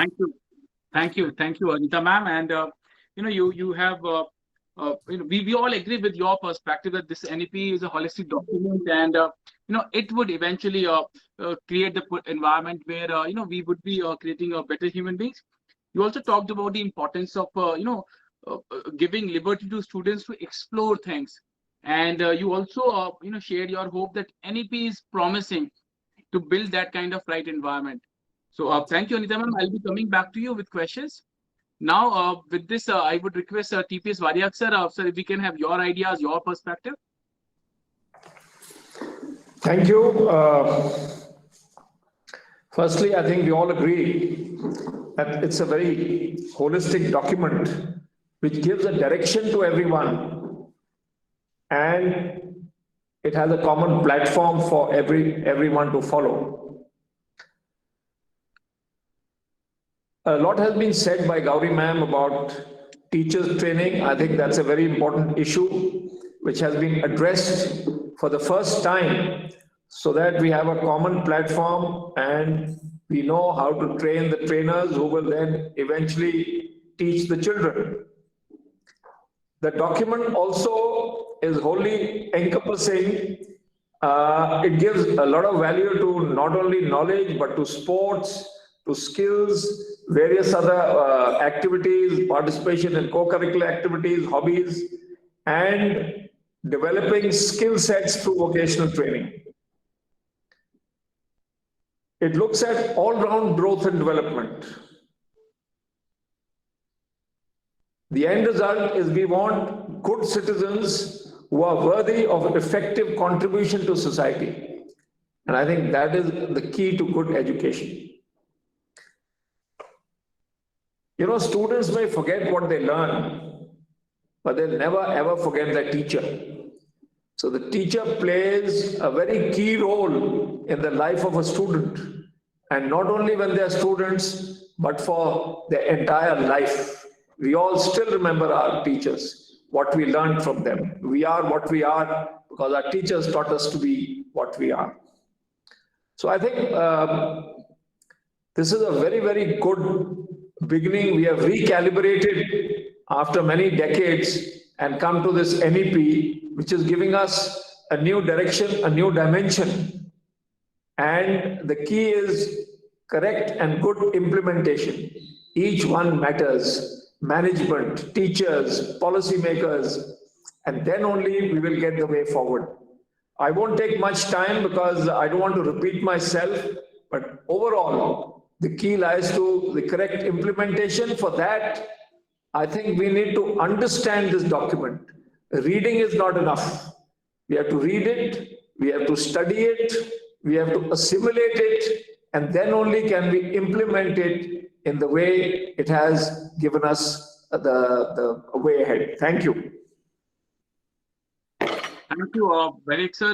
Thank you, Anita ma'am. And you have we all agree with your perspective that this NEP is a holistic document, and it would eventually create the environment where we would be creating a better human beings. You also talked about the importance of giving liberty to students to explore things, and you also shared your hope that NEP is promising to build that kind of right environment. So thank you, Anita ma'am. I'll be coming back to you with questions. Now, with this, I would request TPS Variak sir, sir, if we can have your ideas, your perspective. Thank you. Firstly, I think we all agree that it's a very holistic document which gives a direction to everyone, and it has a common platform for everyone to follow. A lot has been said by Gauri ma'am about teachers training. I think that's a very important issue which has been addressed for the first time, so that we have a common platform and we know how to train the trainers who will then eventually teach the children. The document also is wholly encompassing. It gives a lot of value to not only knowledge, but to sports, to skills, various other activities, participation in co-curricular activities, hobbies, and developing skill sets through vocational training. It looks at all-round growth and development. The end result is we want good citizens who are worthy of effective contribution to society. And I think that is the key to good education. You know, students may forget what they learn, but they'll never ever forget their teacher. So the teacher plays a very key role in the life of a student, and not only when they are students, but for their entire life. We all still remember our teachers, what we learned from them. We are what we are because our teachers taught us to be what we are. So I think this is a very, very good beginning. We have recalibrated after many decades and come to this NEP, which is giving us a new direction, a new dimension. And the key is correct and good implementation. Each one matters. Management, teachers, policymakers, and then only we will get the way forward. I won't take much time because I don't want to repeat myself, but overall, the key lies to the correct implementation. For that, I think we need to understand this document. Reading is not enough. We have to read it, we have to study it, we have to assimilate it, and then only can we implement it in the way it has given us the way ahead. Thank you. Thank you, Varik sir.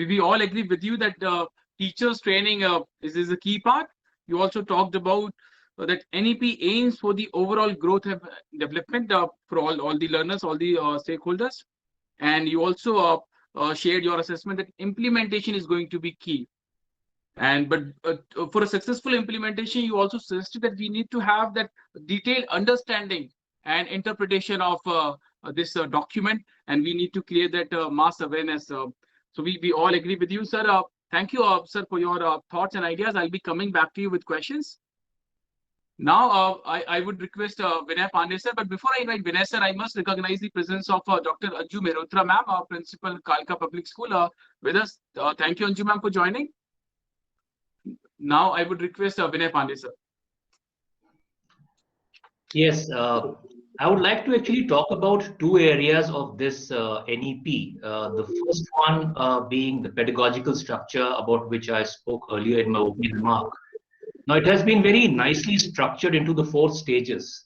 We all agree with you that teachers training is a key part. You also talked about that NEP aims for the overall growth and development for all the learners, all the stakeholders. And you also shared your assessment that implementation is going to be key. But for a successful implementation, you also suggested that we need to have that detailed understanding and interpretation of this document, and we need to create that mass awareness. So we all agree with you, sir. Thank you, sir, for your thoughts and ideas. I'll be coming back to you with questions. Now, I would request Vinay Pandey sir, but before I invite Vinay sir, I must recognize the presence of Dr. Anju Mehrotra ma'am, our principal, Kalka Public School, with us. Thank you, Anju ma'am, for joining. Now, I would request Vinay Pandey sir. Yes, I would like to actually talk about two areas of this NEP. The first one being the pedagogical structure, about which I spoke earlier in my opening remark. Now, it has been very nicely structured into the 4 stages: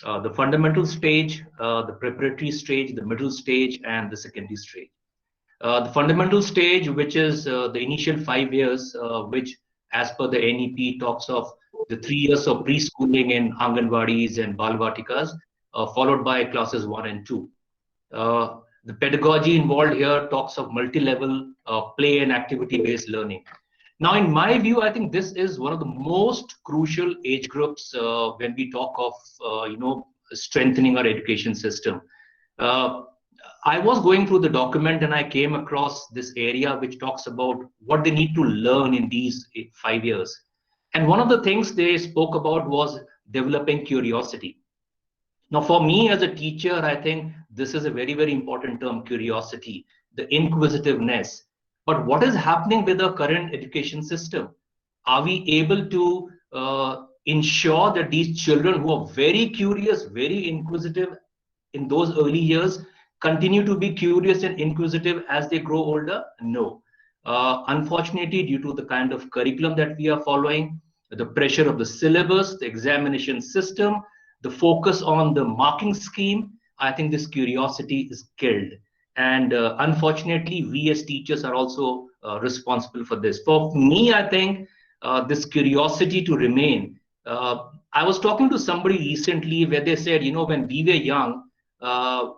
the fundamental stage, the preparatory stage, the middle stage, and the secondary stage. The fundamental stage, which is the initial 5 years, which as per the NEP talks of the 3 years of preschooling in Anganwadis and Balvatikas, followed by classes 1 and 2. The pedagogy involved here talks of multi-level play and activity-based learning. Now, in my view, I think this is one of the most crucial age groups when we talk of, strengthening our education system. I was going through the document and I came across this area which talks about what they need to learn in these 5 years. And one of the things they spoke about was developing curiosity. Now, for me as a teacher, I think this is a very, very important term, curiosity, the inquisitiveness. But what is happening with our current education system? Are we able to ensure that these children who are very curious, very inquisitive in those early years continue to be curious and inquisitive as they grow older? No. Unfortunately, due to the kind of curriculum that we are following, the pressure of the syllabus, the examination system, the focus on the marking scheme, I think this curiosity is killed. And unfortunately, we as teachers are also responsible for this. For me, I think this curiosity to remain. I was talking to somebody recently where they said, when we were young,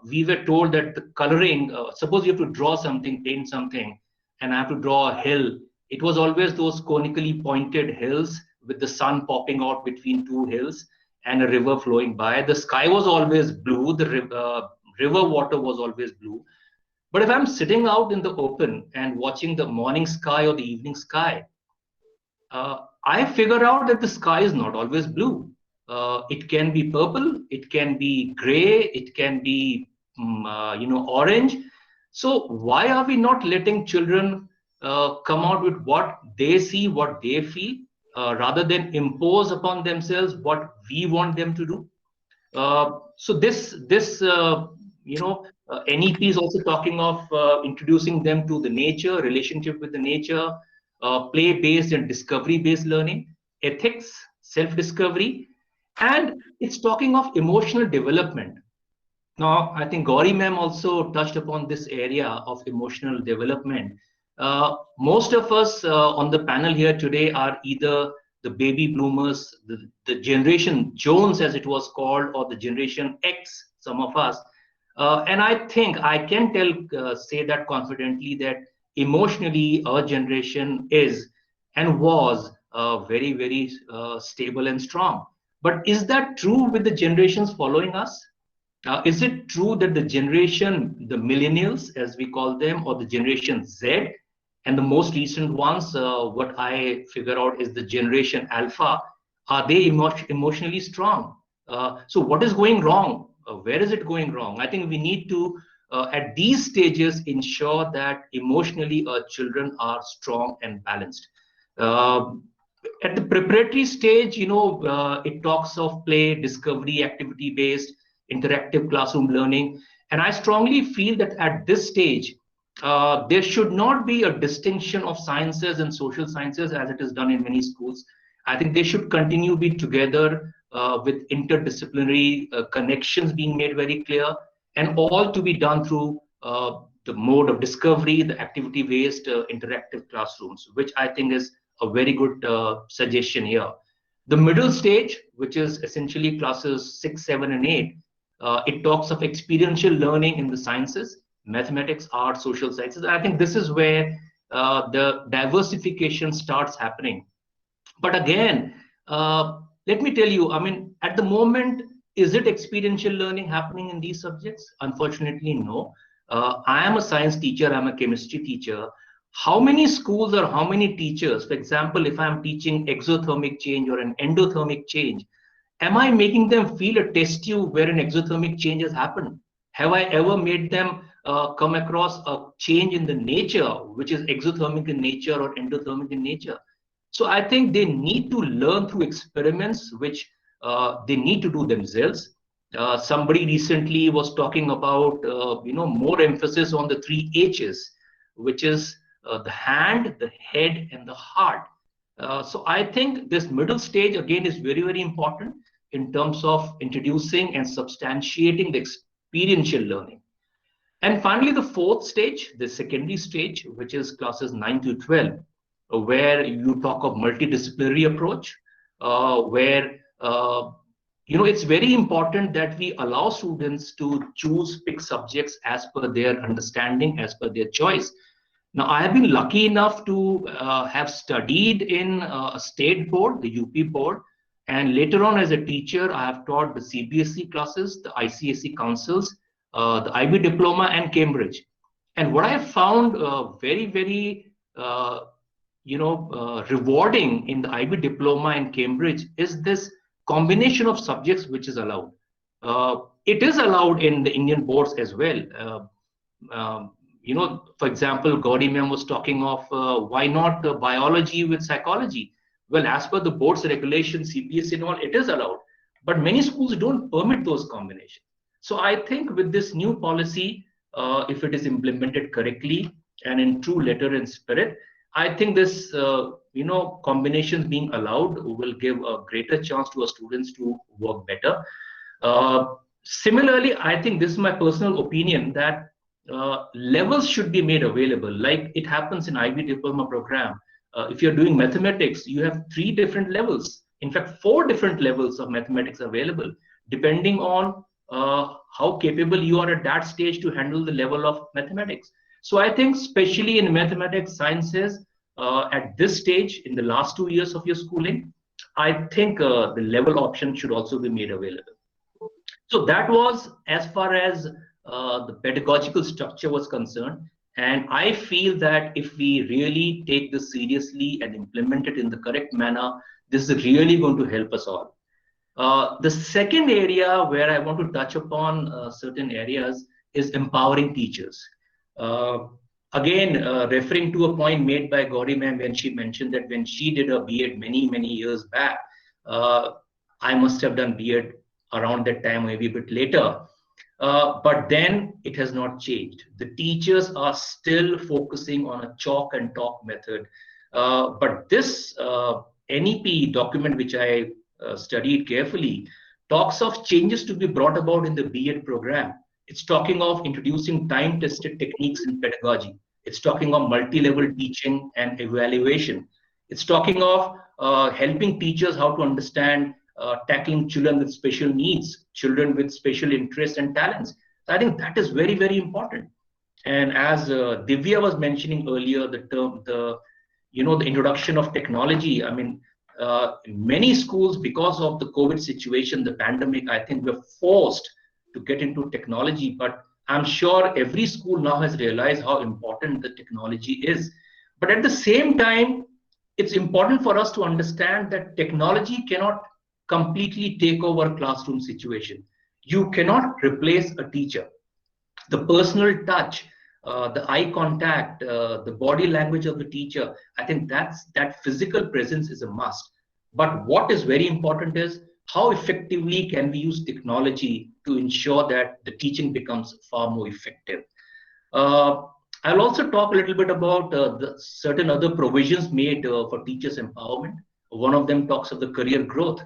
we were told that the coloring, suppose you have to draw something, paint something, and I have to draw a hill. It was always those conically pointed hills with the sun popping out between 2 hills and a river flowing by. The sky was always blue. The river water was always blue. But if I'm sitting out in the open and watching the morning sky or the evening sky, I figure out that the sky is not always blue. It can be purple, it can be gray, it can be orange. So why are we not letting children come out with what they see, what they feel, rather than impose upon themselves what we want them to do? So this NEP is also talking of introducing them to the nature, relationship with the nature, play-based and discovery-based learning, ethics, self-discovery, and it's talking of emotional development. Now, I think Gauri ma'am also touched upon this area of emotional development. Most of us on the panel here today are either the baby bloomers, the generation Jones as it was called, or the generation X, some of us. And I think I can say that confidently that emotionally our generation is and was very, very stable and strong. But is that true with the generations following us? Is it true that the generation, the millennials, as we call them, or the generation Z, and the most recent ones, what I figure out is the generation Alpha, are they emotionally strong? So what is going wrong? Where is it going wrong? I think we need to, at these stages, ensure that emotionally our children are strong and balanced. At the preparatory stage, it talks of play, discovery, activity-based, interactive classroom learning. And I strongly feel that at this stage, there should not be a distinction of sciences and social sciences as it is done in many schools. I think they should continue be together with interdisciplinary connections being made very clear, and all to be done through the mode of discovery, the activity-based interactive classrooms, which I think is a very good suggestion here. The middle stage, which is essentially classes 6, 7, and 8, it talks of experiential learning in the sciences, mathematics, art, social sciences. I think this is where the diversification starts happening. But again, let me tell you, I mean, at the moment, is it experiential learning happening in these subjects? Unfortunately, no. I am a science teacher, I'm a chemistry teacher. How many schools or how many teachers, for example, if I'm teaching exothermic change or an endothermic change, am I making them feel a test tube where an exothermic change has happened? Have I ever made them come across a change in the nature, which is exothermic in nature or endothermic in nature? So I think they need to learn through experiments, which they need to do themselves. Somebody recently was talking about, more emphasis on the 3 H's, which is the hand, the head, and the heart. So I think this middle stage, again, is very, very important in terms of introducing and substantiating the experiential learning. And finally, the 4th stage, the secondary stage, which is classes 9 to 12, where you talk of multidisciplinary approach, where it's very important that we allow students to pick subjects as per their understanding, as per their choice. Now, I have been lucky enough to have studied in a state board, the UP board, and later on as a teacher, I have taught the CBSE classes, the ICSE councils, the IB diploma, and Cambridge. And what I have found very, very rewarding in the IB diploma and Cambridge is this combination of subjects which is allowed. It is allowed in the Indian boards as well. For example, Gauri ma'am was talking of why not biology with psychology? Well, as per the board's regulations, CBSE and all, it is allowed. But many schools don't permit those combinations. So I think with this new policy, if it is implemented correctly and in true letter and spirit, I think this, combinations being allowed will give a greater chance to our students to work better. Similarly, I think this is my personal opinion that levels should be made available, like it happens in IB diploma program. If you're doing mathematics, you have 3 different levels. In fact, 4 different levels of mathematics available, depending on how capable you are at that stage to handle the level of mathematics. So I think especially in mathematics, sciences, at this stage, in the last 2 years of your schooling, I think the level option should also be made available. So that was as far as the pedagogical structure was concerned. And I feel that if we really take this seriously and implement it in the correct manner, this is really going to help us all. The second area where I want to touch upon certain areas is empowering teachers. Again, referring to a point made by Gauri ma'am when she mentioned that when she did a B.Ed many, many years back, I must have done B.Ed around that time, maybe a bit later. But then it has not changed. The teachers are still focusing on a chalk and talk method. But this NEP document, which I studied carefully, talks of changes to be brought about in the B.Ed program. It's talking of introducing time-tested techniques in pedagogy. It's talking of multi-level teaching and evaluation. It's talking of helping teachers how to understand tackling children with special needs, children with special interests and talents. So I think that is very, very important. And as Divya was mentioning earlier, the term, the introduction of technology. I mean, many schools, because of the COVID situation, the pandemic, I think were forced to get into technology. But I'm sure every school now has realized how important the technology is. But at the same time, it's important for us to understand that technology cannot completely take over classroom situation. You cannot replace a teacher. The personal touch, the eye contact, the body language of the teacher, I think that physical presence is a must. But what is very important is how effectively can we use technology to ensure that the teaching becomes far more effective. I'll also talk a little bit about the certain other provisions made for teachers' empowerment. One of them talks of the career growth.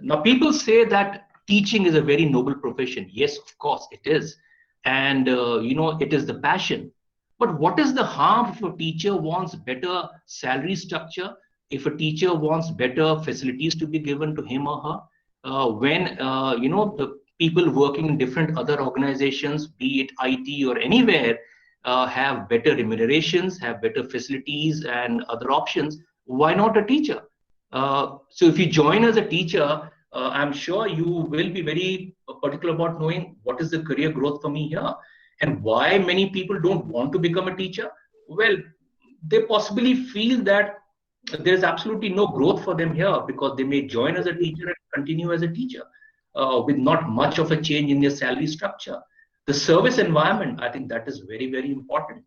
Now, people say that teaching is a very noble profession. Yes, of course, it is. And, it is the passion. But what is the harm if a teacher wants better salary structure, if a teacher wants better facilities to be given to him or her, when, the people working in different other organizations, be it IT or anywhere, have better remunerations, have better facilities and other options, why not a teacher? So if you join as a teacher, I'm sure you will be very particular about knowing what is the career growth for me here. And why many people don't want to become a teacher? Well, they possibly feel that there's absolutely no growth for them here because they may join as a teacher and continue as a teacher with not much of a change in their salary structure. The service environment, I think that is very, very important.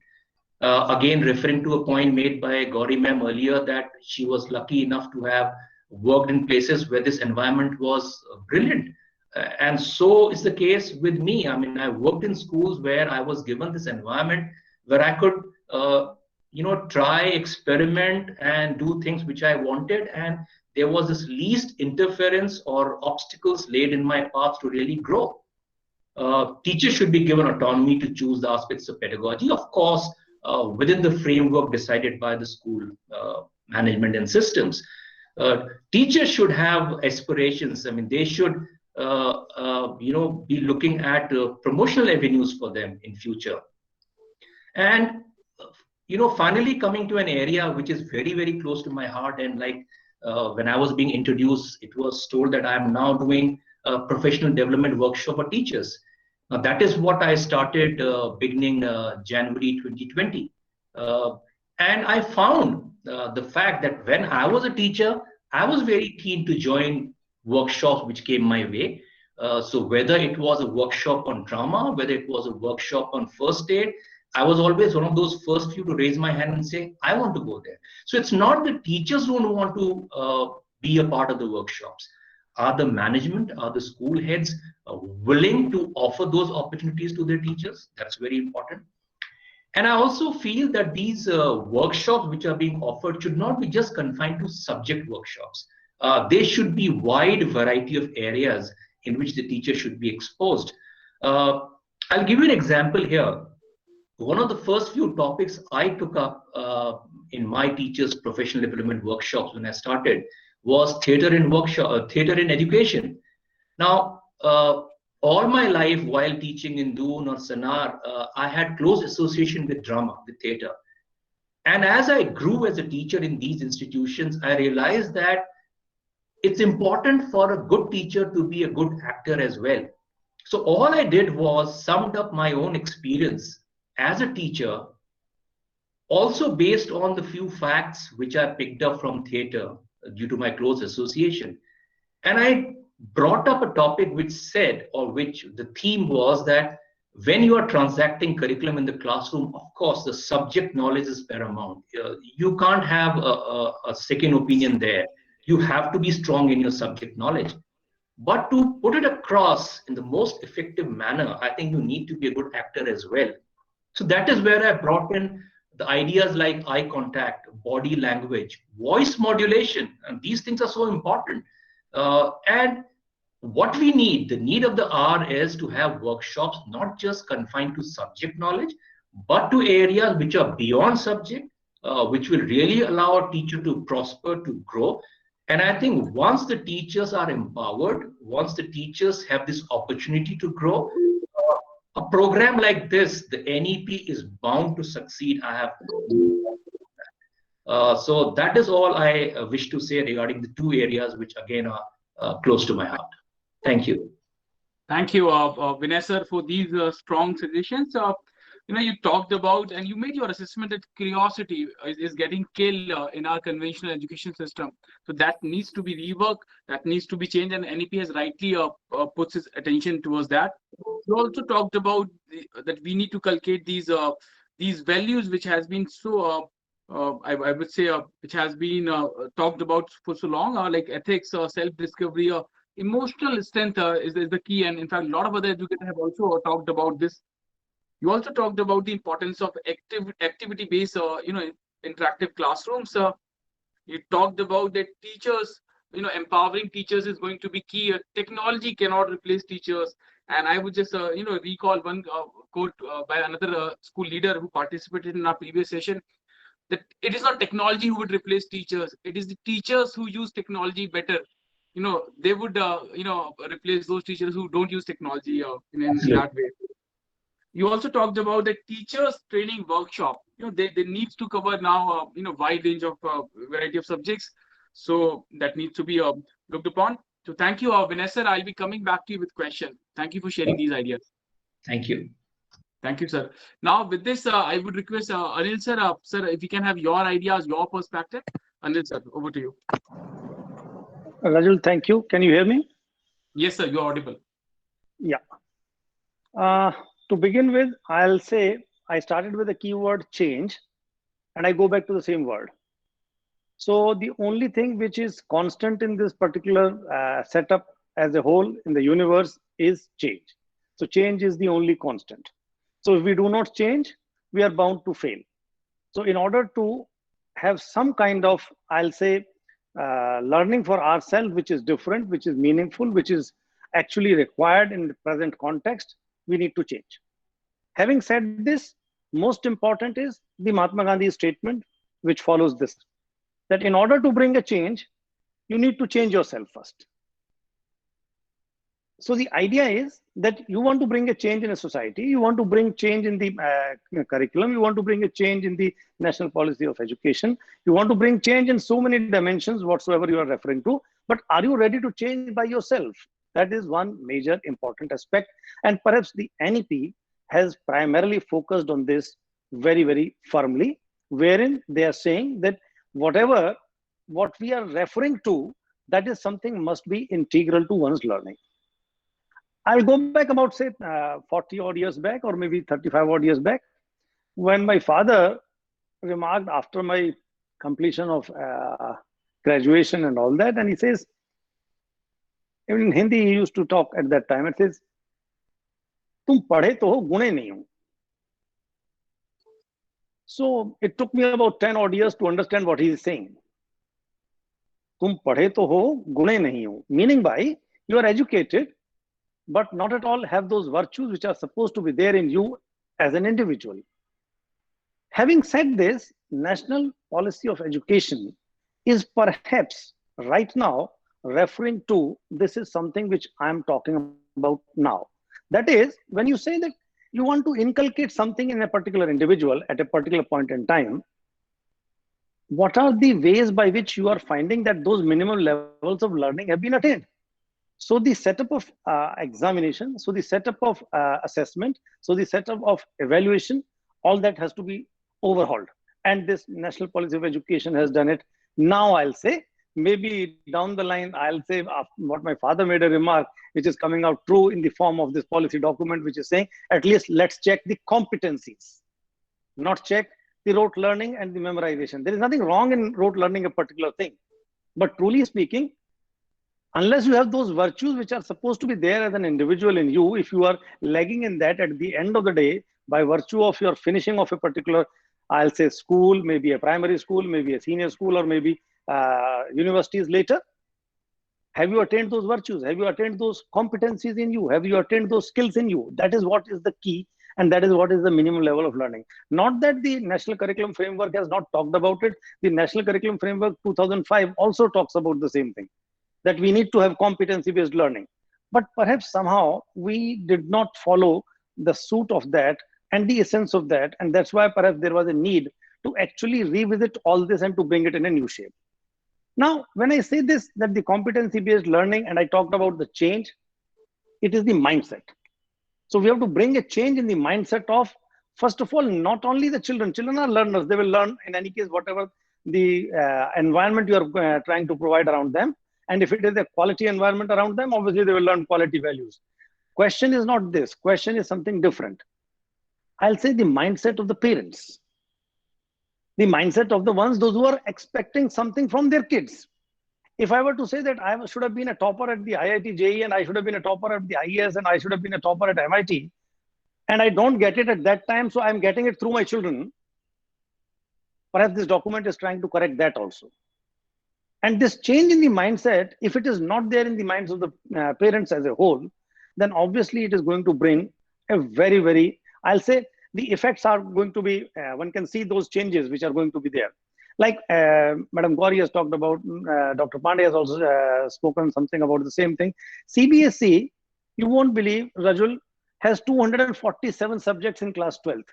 Again, referring to a point made by Gauri ma'am earlier that she was lucky enough to have worked in places where this environment was brilliant. And so is the case with me. I mean, I worked in schools where I was given this environment where I could, try, experiment and do things which I wanted. And there was this least interference or obstacles laid in my path to really grow. Teachers should be given autonomy to choose the aspects of pedagogy, of course, within the framework decided by the school management and systems. Teachers should have aspirations. I mean, they should, be looking at promotional avenues for them in future. And, finally coming to an area which is very, very close to my heart. And like when I was being introduced, it was told that I am now doing a professional development workshop for teachers. Now, that is what I started beginning January 2020. And I found the fact that when I was a teacher, I was very keen to join workshops which came my way. So whether it was a workshop on trauma, whether it was a workshop on first aid, I was always one of those first few to raise my hand and say, I want to go there. So it's not the teachers who don't want to be a part of the workshops. Are the management, are the school heads willing to offer those opportunities to their teachers? That's very important. And I also feel that these workshops which are being offered should not be just confined to subject workshops. They should be wide variety of areas in which the teacher should be exposed. I'll give you an example here. One of the first few topics I took up in my teachers' professional development workshops when I started was theater in education. Now, all my life while teaching in Doon or Sanar, I had close association with drama, with theater. And as I grew as a teacher in these institutions, I realized that it's important for a good teacher to be a good actor as well. So all I did was summed up my own experience as a teacher, also based on the few facts which I picked up from theater due to my close association. And I brought up a topic which said, or which the theme was that when you are transacting curriculum in the classroom, of course, the subject knowledge is paramount. You can't have a second opinion there. You have to be strong in your subject knowledge. But to put it across in the most effective manner, I think you need to be a good actor as well. So that is where I brought in the ideas like eye contact, body language, voice modulation, and these things are so important. And what we need, the need of the hour, is to have workshops not just confined to subject knowledge, but to areas which are beyond subject, which will really allow a teacher to prosper, to grow. And I think once the teachers are empowered, once the teachers have this opportunity to grow, a program like this, the NEP, is bound to succeed. I have so that is all I wish to say regarding the two areas which again are close to my heart. Thank you. Thank you, Vinay sir, for these strong suggestions. You talked about and you made your assessment that curiosity is getting killed in our conventional education system. So that needs to be reworked, that needs to be changed, and NEP has rightly puts its attention towards that. You also talked about that we need to cultivate these values, which has been so I would say which has been talked about for so long, like ethics, self-discovery, emotional strength is the key. And in fact, a lot of other educators have also talked about this. You also talked about the importance of activity-based, interactive classrooms. You talked about that teachers, empowering teachers is going to be key. Technology cannot replace teachers. And I would just, recall one quote by another school leader who participated in our previous session, that it is not technology who would replace teachers. It is the teachers who use technology better. They would, replace those teachers who don't use technology in that way. You also talked about the teachers training workshop. They needs to cover now, wide range of variety of subjects. So that needs to be looked upon. So thank you, Vanessa. I'll be coming back to you with questions. Thank you for sharing these ideas. Thank you. Thank you, sir. Now with this, I would request Anil sir, sir, if you can have your ideas, your perspective. Anil sir, over to you. Rajul, thank you. Can you hear me? Yes, sir, you're audible. Yeah. To begin with, I'll say I started with the keyword change and I go back to the same word. So the only thing which is constant in this particular setup as a whole in the universe is change. So change is the only constant. So if we do not change, we are bound to fail. So in order to have some kind of, I'll say, learning for ourselves, which is different, which is meaningful, which is actually required in the present context, we need to change. Having said this, most important is the Mahatma Gandhi statement, which follows this, that in order to bring a change, you need to change yourself first. So the idea is that you want to bring a change in a society, you want to bring change in the curriculum, you want to bring a change in the national policy of education, you want to bring change in so many dimensions whatsoever you are referring to, but are you ready to change by yourself? That is one major important aspect. And perhaps the NEP has primarily focused on this very, very firmly, wherein they are saying that what we are referring to, that is something must be integral to one's learning. I'll go back about, say, 40 odd years back, or maybe 35 odd years back, when my father remarked after my completion of graduation and all that, and he says, in Hindi, he used to talk at that time. It says, "Tum padhe to ho, gune nahi ho." So it took me about 10 odd years to understand what he is saying. "Tum padhe to ho, gune nahi ho," meaning by you are educated, but not at all have those virtues which are supposed to be there in you as an individual. Having said this, national policy of education is perhaps right now referring to, this is something which I'm talking about now. That is, when you say that you want to inculcate something in a particular individual at a particular point in time, what are the ways by which you are finding that those minimum levels of learning have been attained? So the setup of examination, so the setup of assessment, so the setup of evaluation, all that has to be overhauled. And this National Policy of Education has done it. Now I'll say, maybe down the line, I'll say what my father made a remark, which is coming out true in the form of this policy document, which is saying, at least let's check the competencies, not check the rote learning and the memorization. There is nothing wrong in rote learning a particular thing. But truly speaking, Unless you have those virtues which are supposed to be there as an individual in you, if you are lagging in that at the end of the day, by virtue of your finishing of a particular, I'll say school, maybe a primary school, maybe a senior school, or maybe universities later, have you attained those virtues? Have you attained those competencies in you? Have you attained those skills in you? That is what is the key, and that is what is the minimum level of learning. Not that the National Curriculum Framework has not talked about it. The National Curriculum Framework 2005 also talks about the same thing, that we need to have competency-based learning. But perhaps somehow we did not follow the suit of that and the essence of that, and that's why perhaps there was a need to actually revisit all this and to bring it in a new shape. Now, when I say this, that the competency-based learning, and I talked about the change, it is the mindset. So we have to bring a change in the mindset of, first of all, not only the children. Children are learners. They will learn in any case, whatever the environment you are trying to provide around them. And if it is a quality environment around them, obviously they will learn quality values. Question is not this. Question is something different. I'll say the mindset of the parents. The mindset of the ones, those who are expecting something from their kids. If I were to say that I should have been a topper at the IIT JEE, and I should have been a topper at the IES, and I should have been a topper at MIT, and I don't get it at that time, so I'm getting it through my children, perhaps this document is trying to correct that also. And this change in the mindset, if it is not there in the minds of the parents as a whole, then obviously it is going to bring a very, very, I'll say, the effects are going to be, one can see those changes which are going to be there. Like Madam Gauri has talked about, Dr. Pandey has also spoken something about the same thing. CBSE, you won't believe, Rajul, has 247 subjects in class 12th.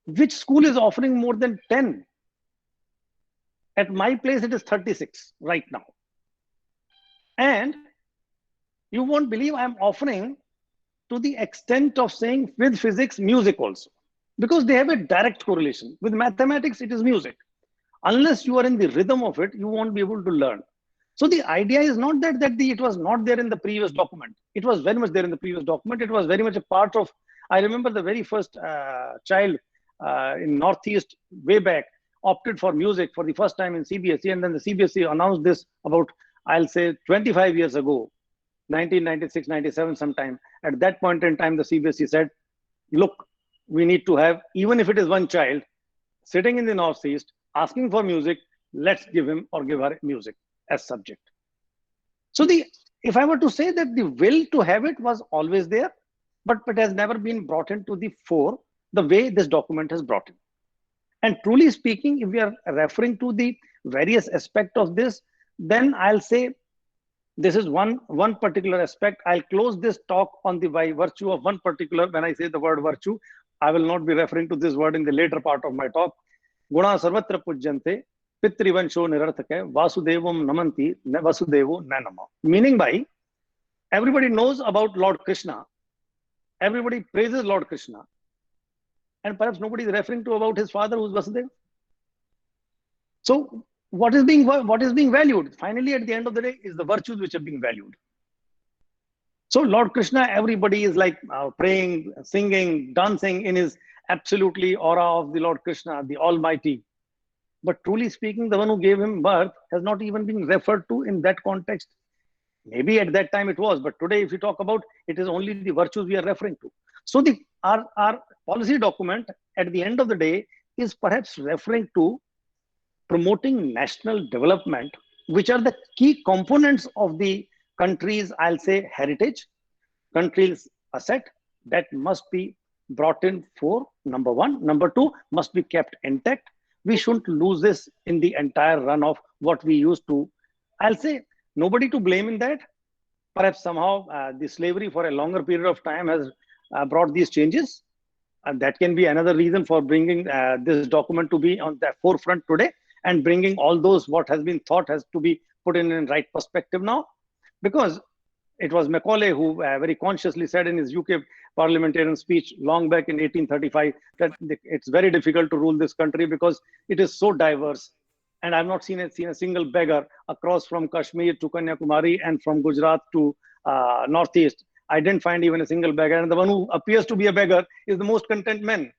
Which school is offering more than 10? At my place, it is 36 right now. And you won't believe I'm offering to the extent of saying with physics, music also, because they have a direct correlation. With mathematics, it is music. Unless you are in the rhythm of it, you won't be able to learn. So the idea is not that it was not there in the previous document. It was very much there in the previous document. It was very much a part of, I remember the very first child in Northeast way back opted for music for the first time in CBSE, and then the CBSE announced this about, I'll say, 25 years ago, 1996, 97 sometime. At that point in time, the CBSE said, look, we need to have, even if it is one child sitting in the Northeast asking for music, let's give him or give her music as subject. So if I were to say that the will to have it was always there, but it has never been brought into the fore the way this document has brought in. And truly speaking, if we are referring to the various aspects of this, then I'll say this is one particular aspect. I'll close this talk on the by virtue of one particular, when I say the word virtue, I will not be referring to this word in the later part of my talk. Guna sarvatra pujyante, pitrivansho nirarthake, vasudevam namanti, vasudevo nanama. Meaning by, everybody knows about Lord Krishna. Everybody praises Lord Krishna. And perhaps nobody is referring to about his father, who's Vasudeva. So what is being valued? Finally, at the end of the day, is the virtues which are being valued. So Lord Krishna, everybody is like praying, singing, dancing in his absolutely aura of the Lord Krishna, the Almighty. But truly speaking, the one who gave him birth has not even been referred to in that context. Maybe at that time it was, but today if you talk about, it is only the virtues we are referring to. So our policy document at the end of the day is perhaps referring to promoting national development, which are the key components of the country's, I'll say, heritage, country's asset that must be brought in for number one. Number two, must be kept intact. We shouldn't lose this in the entire run of what we used to. I'll say nobody to blame in that. Perhaps somehow the slavery for a longer period of time has brought these changes. And that can be another reason for bringing this document to be on the forefront today and bringing all those what has been thought has to be put in right perspective now. Because it was Macaulay who very consciously said in his UK parliamentarian speech long back in 1835 that it's very difficult to rule this country because it is so diverse. And I've not seen a single beggar across from Kashmir to Kanyakumari and from Gujarat to Northeast. I didn't find even a single beggar. And the one who appears to be a beggar is the most content man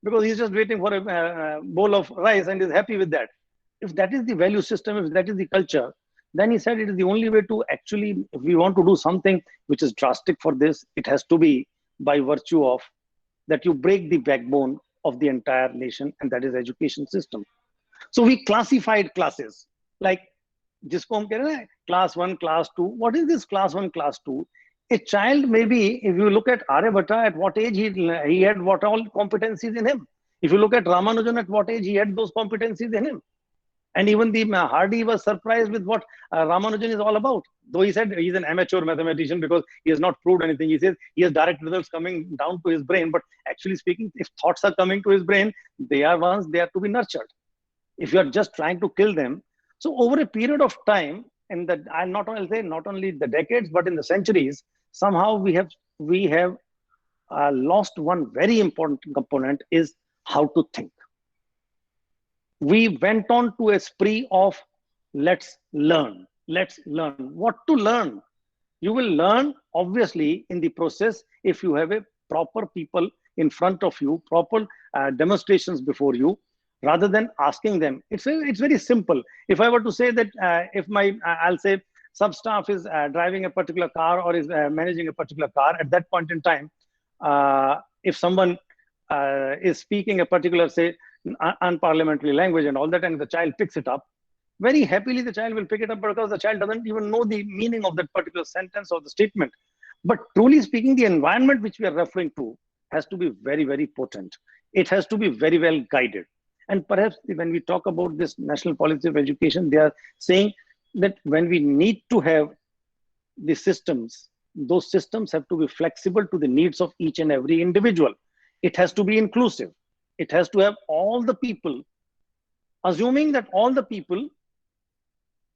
because he's just waiting for a bowl of rice and is happy with that. If that is the value system, if that is the culture, Then he said it is the only way to actually, if we want to do something which is drastic for this, it has to be by virtue of that you break the backbone of the entire nation, and that is education system. So we classified classes like जिसको हम कह रहे हैं class 1, class 2. What is this class 1, class 2? A child, maybe if you look at Aryabhatta, at what age he had what all competencies in him. If you look at Ramanujan, at what age he had those competencies in him. And even the Hardy was surprised with what Ramanujan is all about. Though he said he's an amateur mathematician because he has not proved anything. He says he has direct results coming down to his brain. But actually speaking, if thoughts are coming to his brain, they are to be nurtured. If you are just trying to kill them. So over a period of time, and that I'll not only the decades, but in the centuries, somehow we have lost one very important component, is how to think. We went on to a spree of let's learn. What to learn? You will learn, obviously, in the process if you have a proper people in front of you, proper demonstrations before you, rather than asking them. It's very simple. If I were to say that if I'll say sub-staff is driving a particular car or is managing a particular car, at that point in time, if someone is speaking a particular, say, unparliamentary language and all that, and the child picks it up, very happily the child will pick it up because the child doesn't even know the meaning of that particular sentence or the statement. But truly speaking, the environment which we are referring to has to be very, very potent. It has to be very well guided. And perhaps when we talk about this national policy of education, they are saying that when we need to have the systems, those systems have to be flexible to the needs of each and every individual. It has to be inclusive. It has to have all the people, assuming that all the people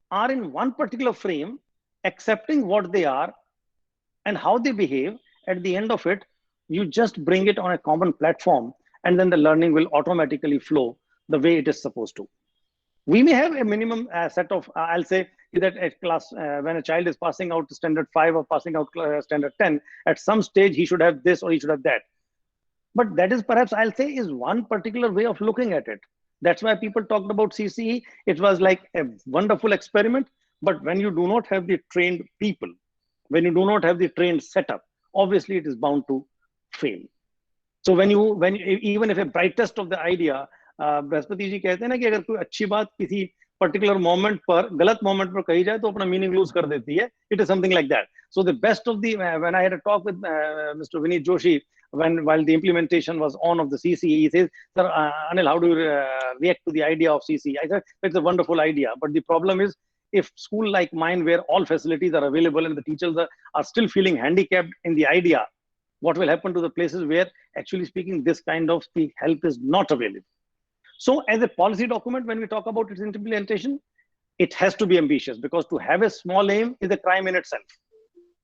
are in one particular frame, accepting what they are and how they behave. At the end of it, you just bring it on a common platform, and then the learning will automatically flow the way it is supposed to. We may have a minimum set of, I'll say that at class, when a child is passing out standard 5 or passing out standard 10, at some stage he should have this or he should have that. But that is perhaps, I'll say, is one particular way of looking at it. That's why people talked about CCE. It was like a wonderful experiment. But when you do not have the trained people, when you do not have the trained setup, obviously it is bound to fail. So when even if a brightest of the idea, Brihaspati ji कहते हैं ना कि अगर कोई अच्छी बात किसी particular moment पर गलत moment पर कही जाए तो अपना meaning lose कर देती है. It is something like that. So the best of the when I had a talk with Mr. Vineet Joshi while the implementation was on of the CCE, he says, "Sir, Anil, how do you react to the idea of CCE?" I said, "It's a wonderful idea, but the problem is if school like mine where all facilities are available and the teachers are still feeling handicapped in the idea, what will happen to the places where actually speaking this kind of the help is not available?" So as a policy document, when we talk about its implementation, it has to be ambitious because to have a small aim is a crime in itself.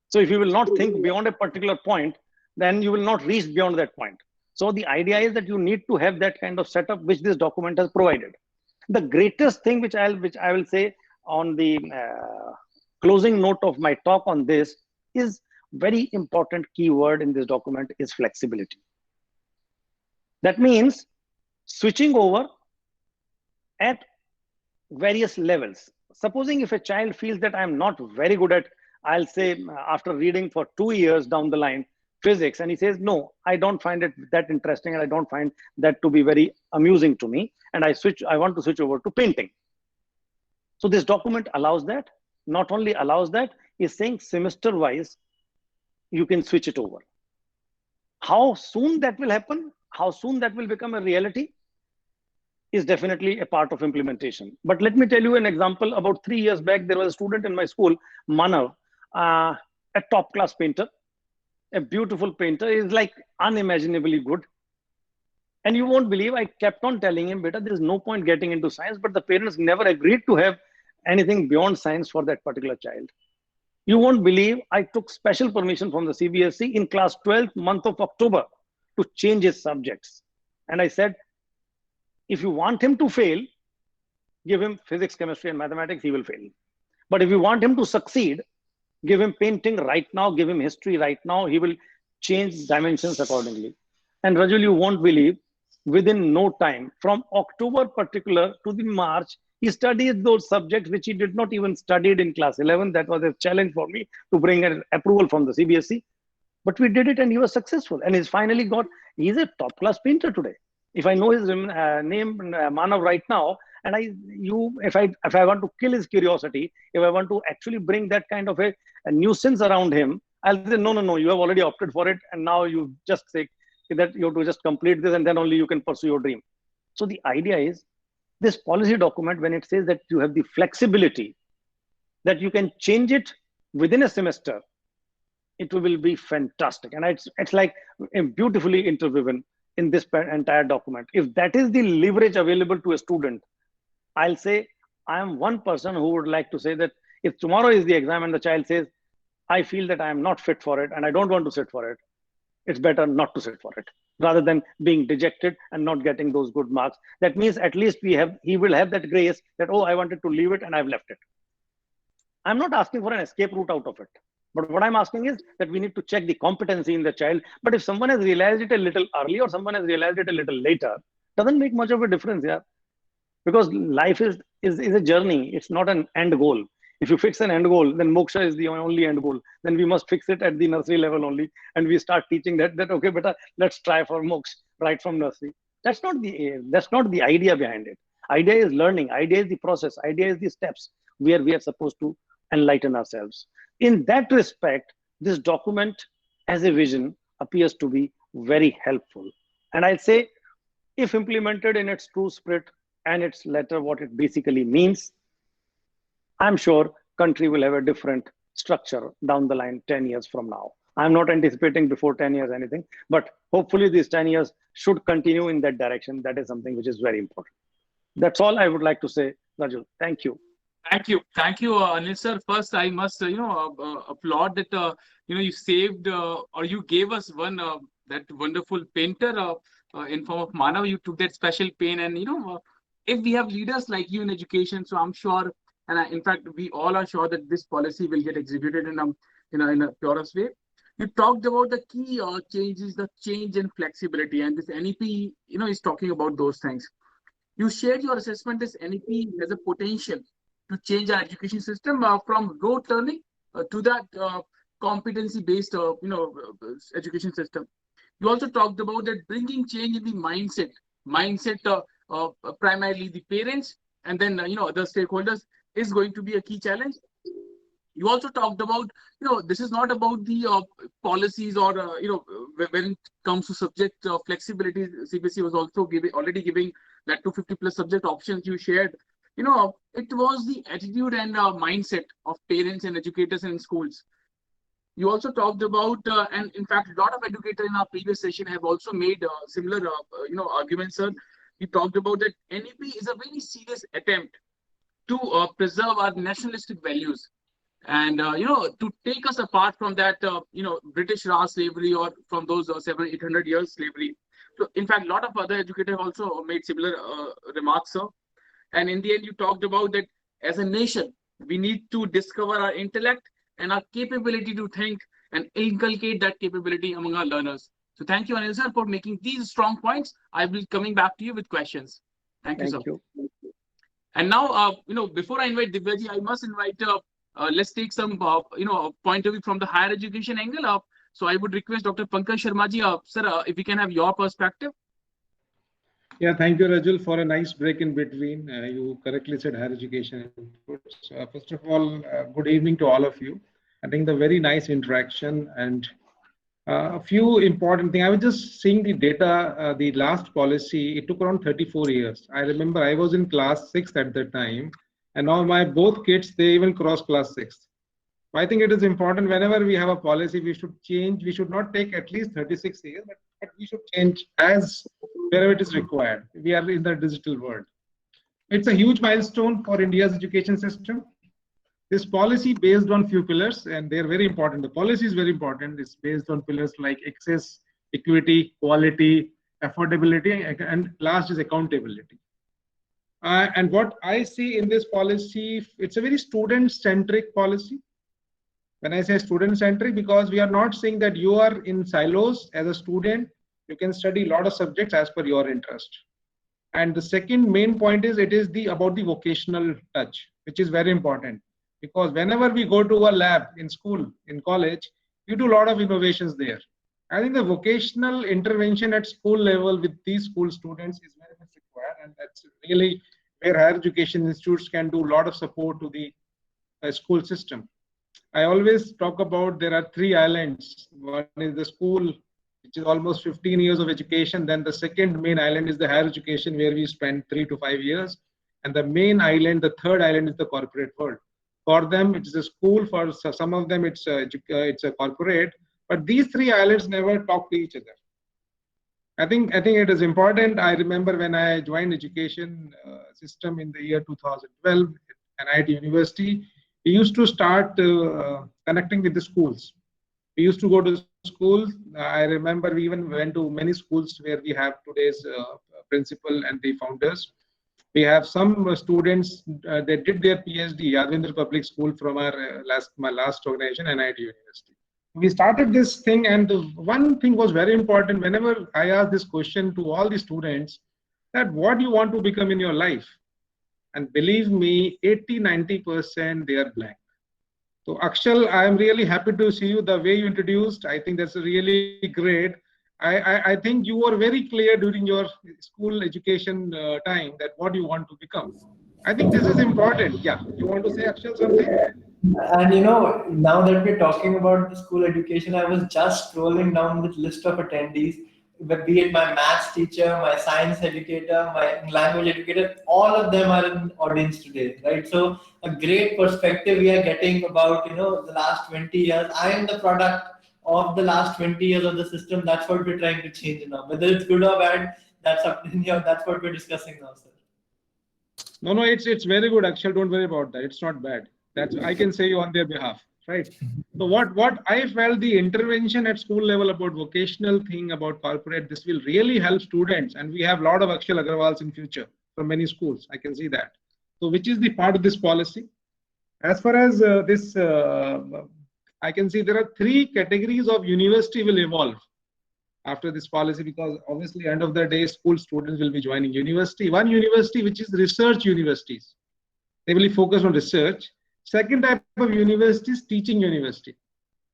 So if you will not think beyond a particular point, then you will not reach beyond that point. So the idea is that you need to have that kind of setup which this document has provided. The greatest thing which I will say on the closing note of my talk on this is very important keyword in this document is flexibility. That means switching over at various levels. Supposing if a child feels that I'm not very good at, I'll say after reading for 2 years down the line, physics, and he says, no, I don't find it that interesting and I don't find that to be very amusing to me. And I want to switch over to painting. So this document allows that. Not only allows that, is saying semester wise, you can switch it over. How soon that will happen? How soon that will become a reality is definitely a part of implementation. But let me tell you an example. About 3 years back, there was a student in my school, Manav, a top class painter, a beautiful painter, is like unimaginably good. And you won't believe, I kept on telling him, beta, there is no point getting into science, but the parents never agreed to have anything beyond science for that particular child. You won't believe, I took special permission from the CBSE in class 12, month of October, to change his subjects. And I said, if you want him to fail, give him physics, chemistry, and mathematics, he will fail. But if you want him to succeed, give him painting right now, give him history right now, he will change dimensions accordingly. And Rajul, you won't believe, within no time, from October particular to the March, He studied those subjects which he did not even studied in class 11. That was a challenge for me to bring an approval from the CBSE. But we did it and he was successful. And he's finally he's a top class painter today. If I know his name, Manav, right now, and if I want to kill his curiosity, if I want to actually bring that kind of a nuisance around him, I'll say, no, you have already opted for it. And now you just say that you have to just complete this and then only you can pursue your dream. So the idea is this policy document, when it says that you have the flexibility, that you can change it within a semester, it will be fantastic. And it's like beautifully interwoven in this entire document. If that is the leverage available to a student, I'll say I am one person who would like to say that if tomorrow is the exam and the child says, I feel that I am not fit for it and I don't want to sit for it, it's better not to sit for it rather than being dejected and not getting those good marks. That means at least he will have that grace that, oh, I wanted to leave it and I've left it. I'm not asking for an escape route out of it. But what I'm asking is that we need to check the competency in the child. But if someone has realized it a little early or someone has realized it a little later, doesn't make much of a difference, yeah. Because life is a journey. It's not an end goal. If you fix an end goal, then moksha is the only end goal. Then we must fix it at the nursery level only. And we start teaching that okay, beta, let's try for moksha right from nursery. That's not the idea behind it. Idea is learning. Idea is the process. Idea is the steps where we are supposed to enlighten ourselves. In that respect, this document as a vision appears to be very helpful. And I'll say, if implemented in its true spirit and its letter, what it basically means, I'm sure country will have a different structure down the line 10 years from now. I'm not anticipating before 10 years anything, but hopefully these 10 years should continue in that direction. That is something which is very important. That's all I would like to say, Rajul. Thank you. Thank you, Anil sir. First, I must applaud that you saved or you gave us one that wonderful painter in form of Manav. You took that special pain, and if we have leaders like you in education, so I'm sure, and in fact we all are sure that this policy will get executed in a purest way. You talked about the key changes, the change in flexibility, and this NEP is talking about those things. You shared your assessment. This NEP has a potential to change our education system from rote learning to that competency-based, education system. You also talked about that bringing change in the mindset primarily the parents and then other stakeholders is going to be a key challenge. You also talked about this is not about the policies or when it comes to subject flexibility. CBSE was also already giving that 250 plus subject options you shared. It was the attitude and mindset of parents and educators in schools. You also talked about, and in fact, a lot of educators in our previous session have also made similar, arguments, sir. We talked about that NEP is a very serious attempt to preserve our nationalistic values and, to take us apart from that, British Raj slavery or from those 700-800 years slavery. So, in fact, a lot of other educators also made similar remarks, sir. And in the end, you talked about that as a nation, we need to discover our intellect and our capability to think and inculcate that capability among our learners. So thank you, Anil sir, for making these strong points. I will be coming back to you with questions. Thank you, sir. And now, before I invite Divyaji, I must invite, let's take some, point of view from the higher education angle. So I would request Dr. Pankaj Sharma ji, sir, if we can have your perspective. Yeah, thank you, Rajul, for a nice break in between. You correctly said higher education. First of all, good evening to all of you. I think the very nice interaction and a few important things. I was just seeing the data, the last policy, it took around 34 years. I remember I was in class 6 at the time, and now my both kids, they even cross class 6. I think it is important whenever we have a policy, we should change. We should not take at least 36 years, but we should change as wherever it is required. We are in the digital world. It's a huge milestone for India's education system. This policy based on few pillars, and they're very important. The policy is very important. It's based on pillars like access, equity, quality, affordability, and last is accountability. And what I see in this policy, it's a very student-centric policy. When I say student-centric, because we are not saying that you are in silos as a student, you can study a lot of subjects as per your interest. And the second main point is it is about the vocational touch, which is very important, because whenever we go to a lab in school, in college, we do a lot of innovations there. I think the vocational intervention at school level with these school students is very much required, and that's really where higher education institutes can do a lot of support to the school system. I always talk about there are three islands. One is the school, which is almost 15 years of education. Then the second main island is the higher education, where we spend 3 to 5 years. And the main island, the third island, is the corporate world. For them, it's a school. For some of them, it's a corporate. But these three islands never talk to each other. I think it is important. I remember when I joined education system in the year 2012 at NIT University, we used to start connecting with the schools. We used to go to schools. I remember we even went to many schools where we have today's principal and the founders. We have some students that did their PhD, Yadvindra Public School, from my last organization, NIT University. We started this thing, and one thing was very important. Whenever I asked this question to all the students, that what do you want to become in your life? And believe me, 80-90% they are blank. So Akshal, I am really happy to see you the way you introduced. I think that's really great. I think you were very clear during your school education time that what you want to become. I think this is important. Yeah, you want to say, Akshal, something? And now that we're talking about the school education, I was just scrolling down the list of attendees, be it my maths teacher, my science educator, my language educator, all of them are in the audience today, right? So a great perspective we are getting about, the last 20 years. I am the product of the last 20 years of the system. That's what we're trying to change now. Whether it's good or bad, that's up to that's what we're discussing now, sir. No, it's very good, Akshal. Don't worry about that. It's not bad. That's I can say you on their behalf, right? So what I felt the intervention at school level about vocational thing, about corporate, this will really help students, and we have a lot of Akshal Agarwals in future from many schools. I can see that. So which is the part of this policy? As far as this, I can see there are three categories of university will evolve after this policy, because obviously end of the day school students will be joining university. One university which is research universities, they will focus on research. Second type of university is teaching university,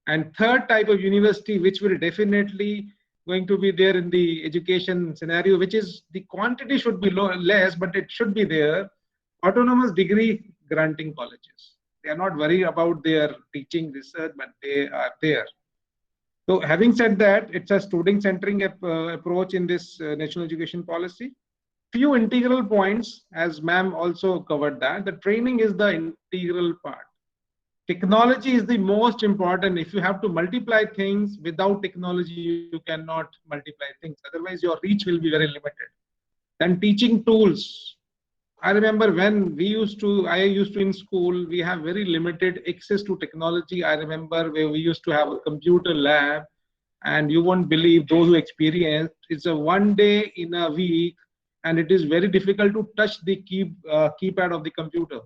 and third type of university which will definitely going to be there in the education scenario, which is the quantity should be less, but it should be there, autonomous degree granting colleges. They are not worried about their teaching research, but they are there. So having said that, it's a student centering approach in this national education policy. Few integral points, as ma'am also covered that, the training is the integral part. Technology is the most important. If you have to multiply things, without technology, you cannot multiply things. Otherwise, your reach will be very limited. Then teaching tools. I remember when I used to in school, we have very limited access to technology. I remember where we used to have a computer lab, and you won't believe those who experienced, it's a one day in a week, and it is very difficult to touch the keypad of the computer.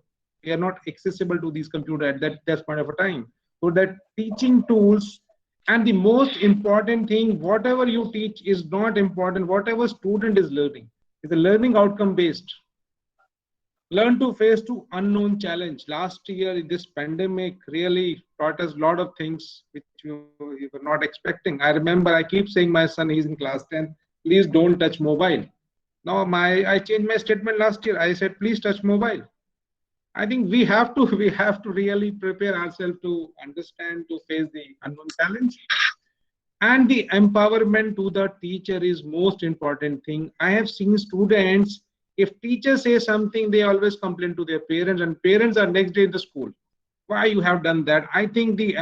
We are not accessible to these computers at that point of a time. So that teaching tools, and the most important thing, whatever you teach is not important. Whatever student is learning is a learning outcome based. Learn to face to unknown challenge. Last year, this pandemic really taught us a lot of things which we were not expecting. I remember I keep saying my son, he's in class 10, please don't touch mobile. Now I changed my statement last year. I said, please touch mobile. I think we have to really prepare ourselves to understand, to face the unknown challenge. And the empowerment to the teacher is most important thing. I have seen students, if teachers say something, they always complain to their parents, and parents are next day in the school. Why you have done that? I think the